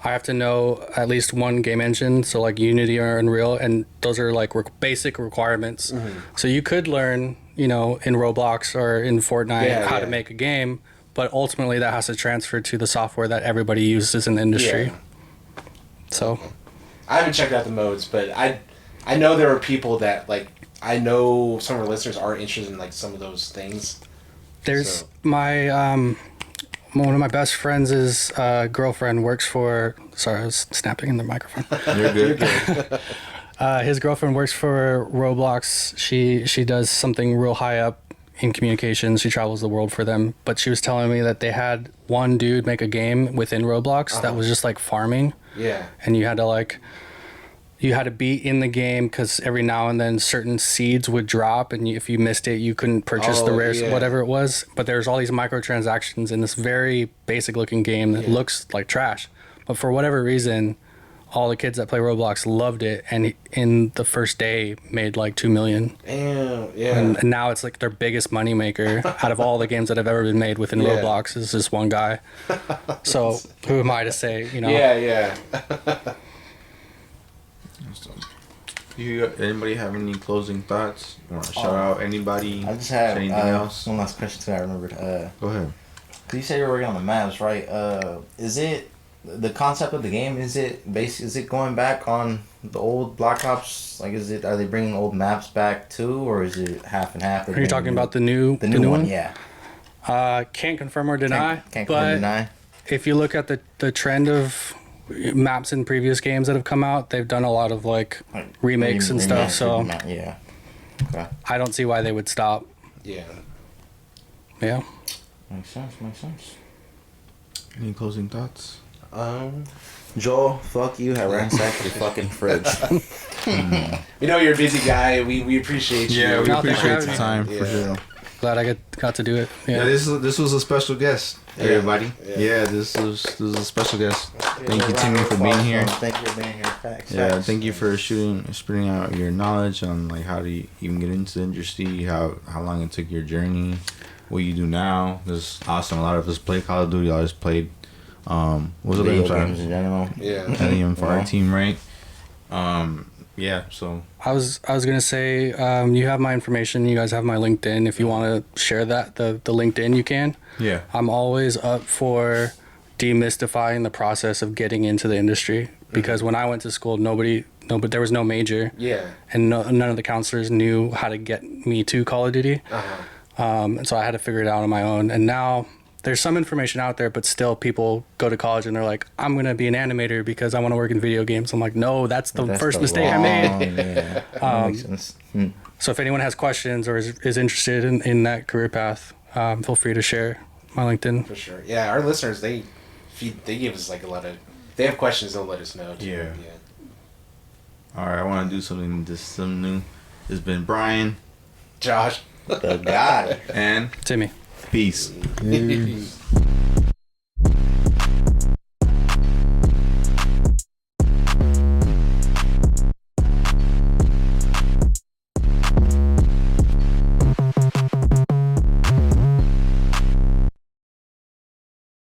I have to know at least one game engine, so like Unity or Unreal, and those are like basic requirements. So you could learn, in Roblox or in Fortnite how to make a game, but ultimately that has to transfer to the software that everybody uses in the industry. So I haven't checked out the modes, but I know there are people that like, I know some of our listeners are interested in like some of those things. There's one of my best friends' girlfriend works for. Sorry, I was snapping in the microphone. You're good. His girlfriend works for Roblox. She does something real high up in communications. She travels the world for them. But she was telling me that they had one dude make a game within Roblox that was just like farming. Yeah. And you had to be in the game because every now and then certain seeds would drop, and if you missed it, you couldn't purchase the rare whatever it was. But there's all these microtransactions in this very basic looking game that looks like trash. But for whatever reason, all the kids that play Roblox loved it, and in the first day made like $2 million. Damn, yeah. And now it's like their biggest money maker out of all the games that have ever been made within Roblox is this one guy. So who am I to say, Yeah. Anybody have any closing thoughts? You want to shout out anybody? I just have anything else? one last question too. I remembered. Go ahead. You say you're working on the maps, right? Is it the concept of the game? Is it going back on the old Black Ops? Like, are they bringing old maps back too, or is it half and half? Are you talking about the new one? Yeah. Can't confirm or deny. Can't confirm or deny. If you look at the trend of maps in previous games that have come out, they've done a lot of like remakes and stuff. So yeah. Okay. I don't see why they would stop. Yeah. Yeah. Makes sense. Any closing thoughts? Joel, fuck you. I ransacked your fucking fridge. We know you're a busy guy. We appreciate you. Yeah, we No, appreciate thanks the for time having for me. sure. Glad I got to do it. Yeah, Yeah. this was a special guest, everybody. Yeah, this was a special guest. Thank you, Timmy, for being here. Thank you for being here. Facts. Yeah, thank you for spitting out your knowledge on like how to even get into the industry, how long it took your journey, what you do now. This is awesome. A lot of us play Call of Duty. I just played what was the Video name? games in general. Yeah. Alien for our team, right? Yeah, so I was gonna say, you have my information. You guys have my LinkedIn. If you want to share that, the LinkedIn, you can. yeah. I'm always up for demystifying the process of getting into the industry, because when I went to school, there was no major, Yeah. and none of the counselors knew how to get me to Call of Duty. And so I had to figure it out on my own. And now there's some information out there, but still people go to college and they're like, I'm going to be an animator because I want to work in video games. I'm like, no, that's the first mistake I made. Yeah. That makes sense. So if anyone has questions or is interested in that career path, feel free to share my LinkedIn. For sure. Yeah, our listeners, they give us like a lot of... If they have questions, they'll let us know too. Yeah. All right, I want to do something new. It's been Brian, Josh. The guy. and Timmy. peace. Peace.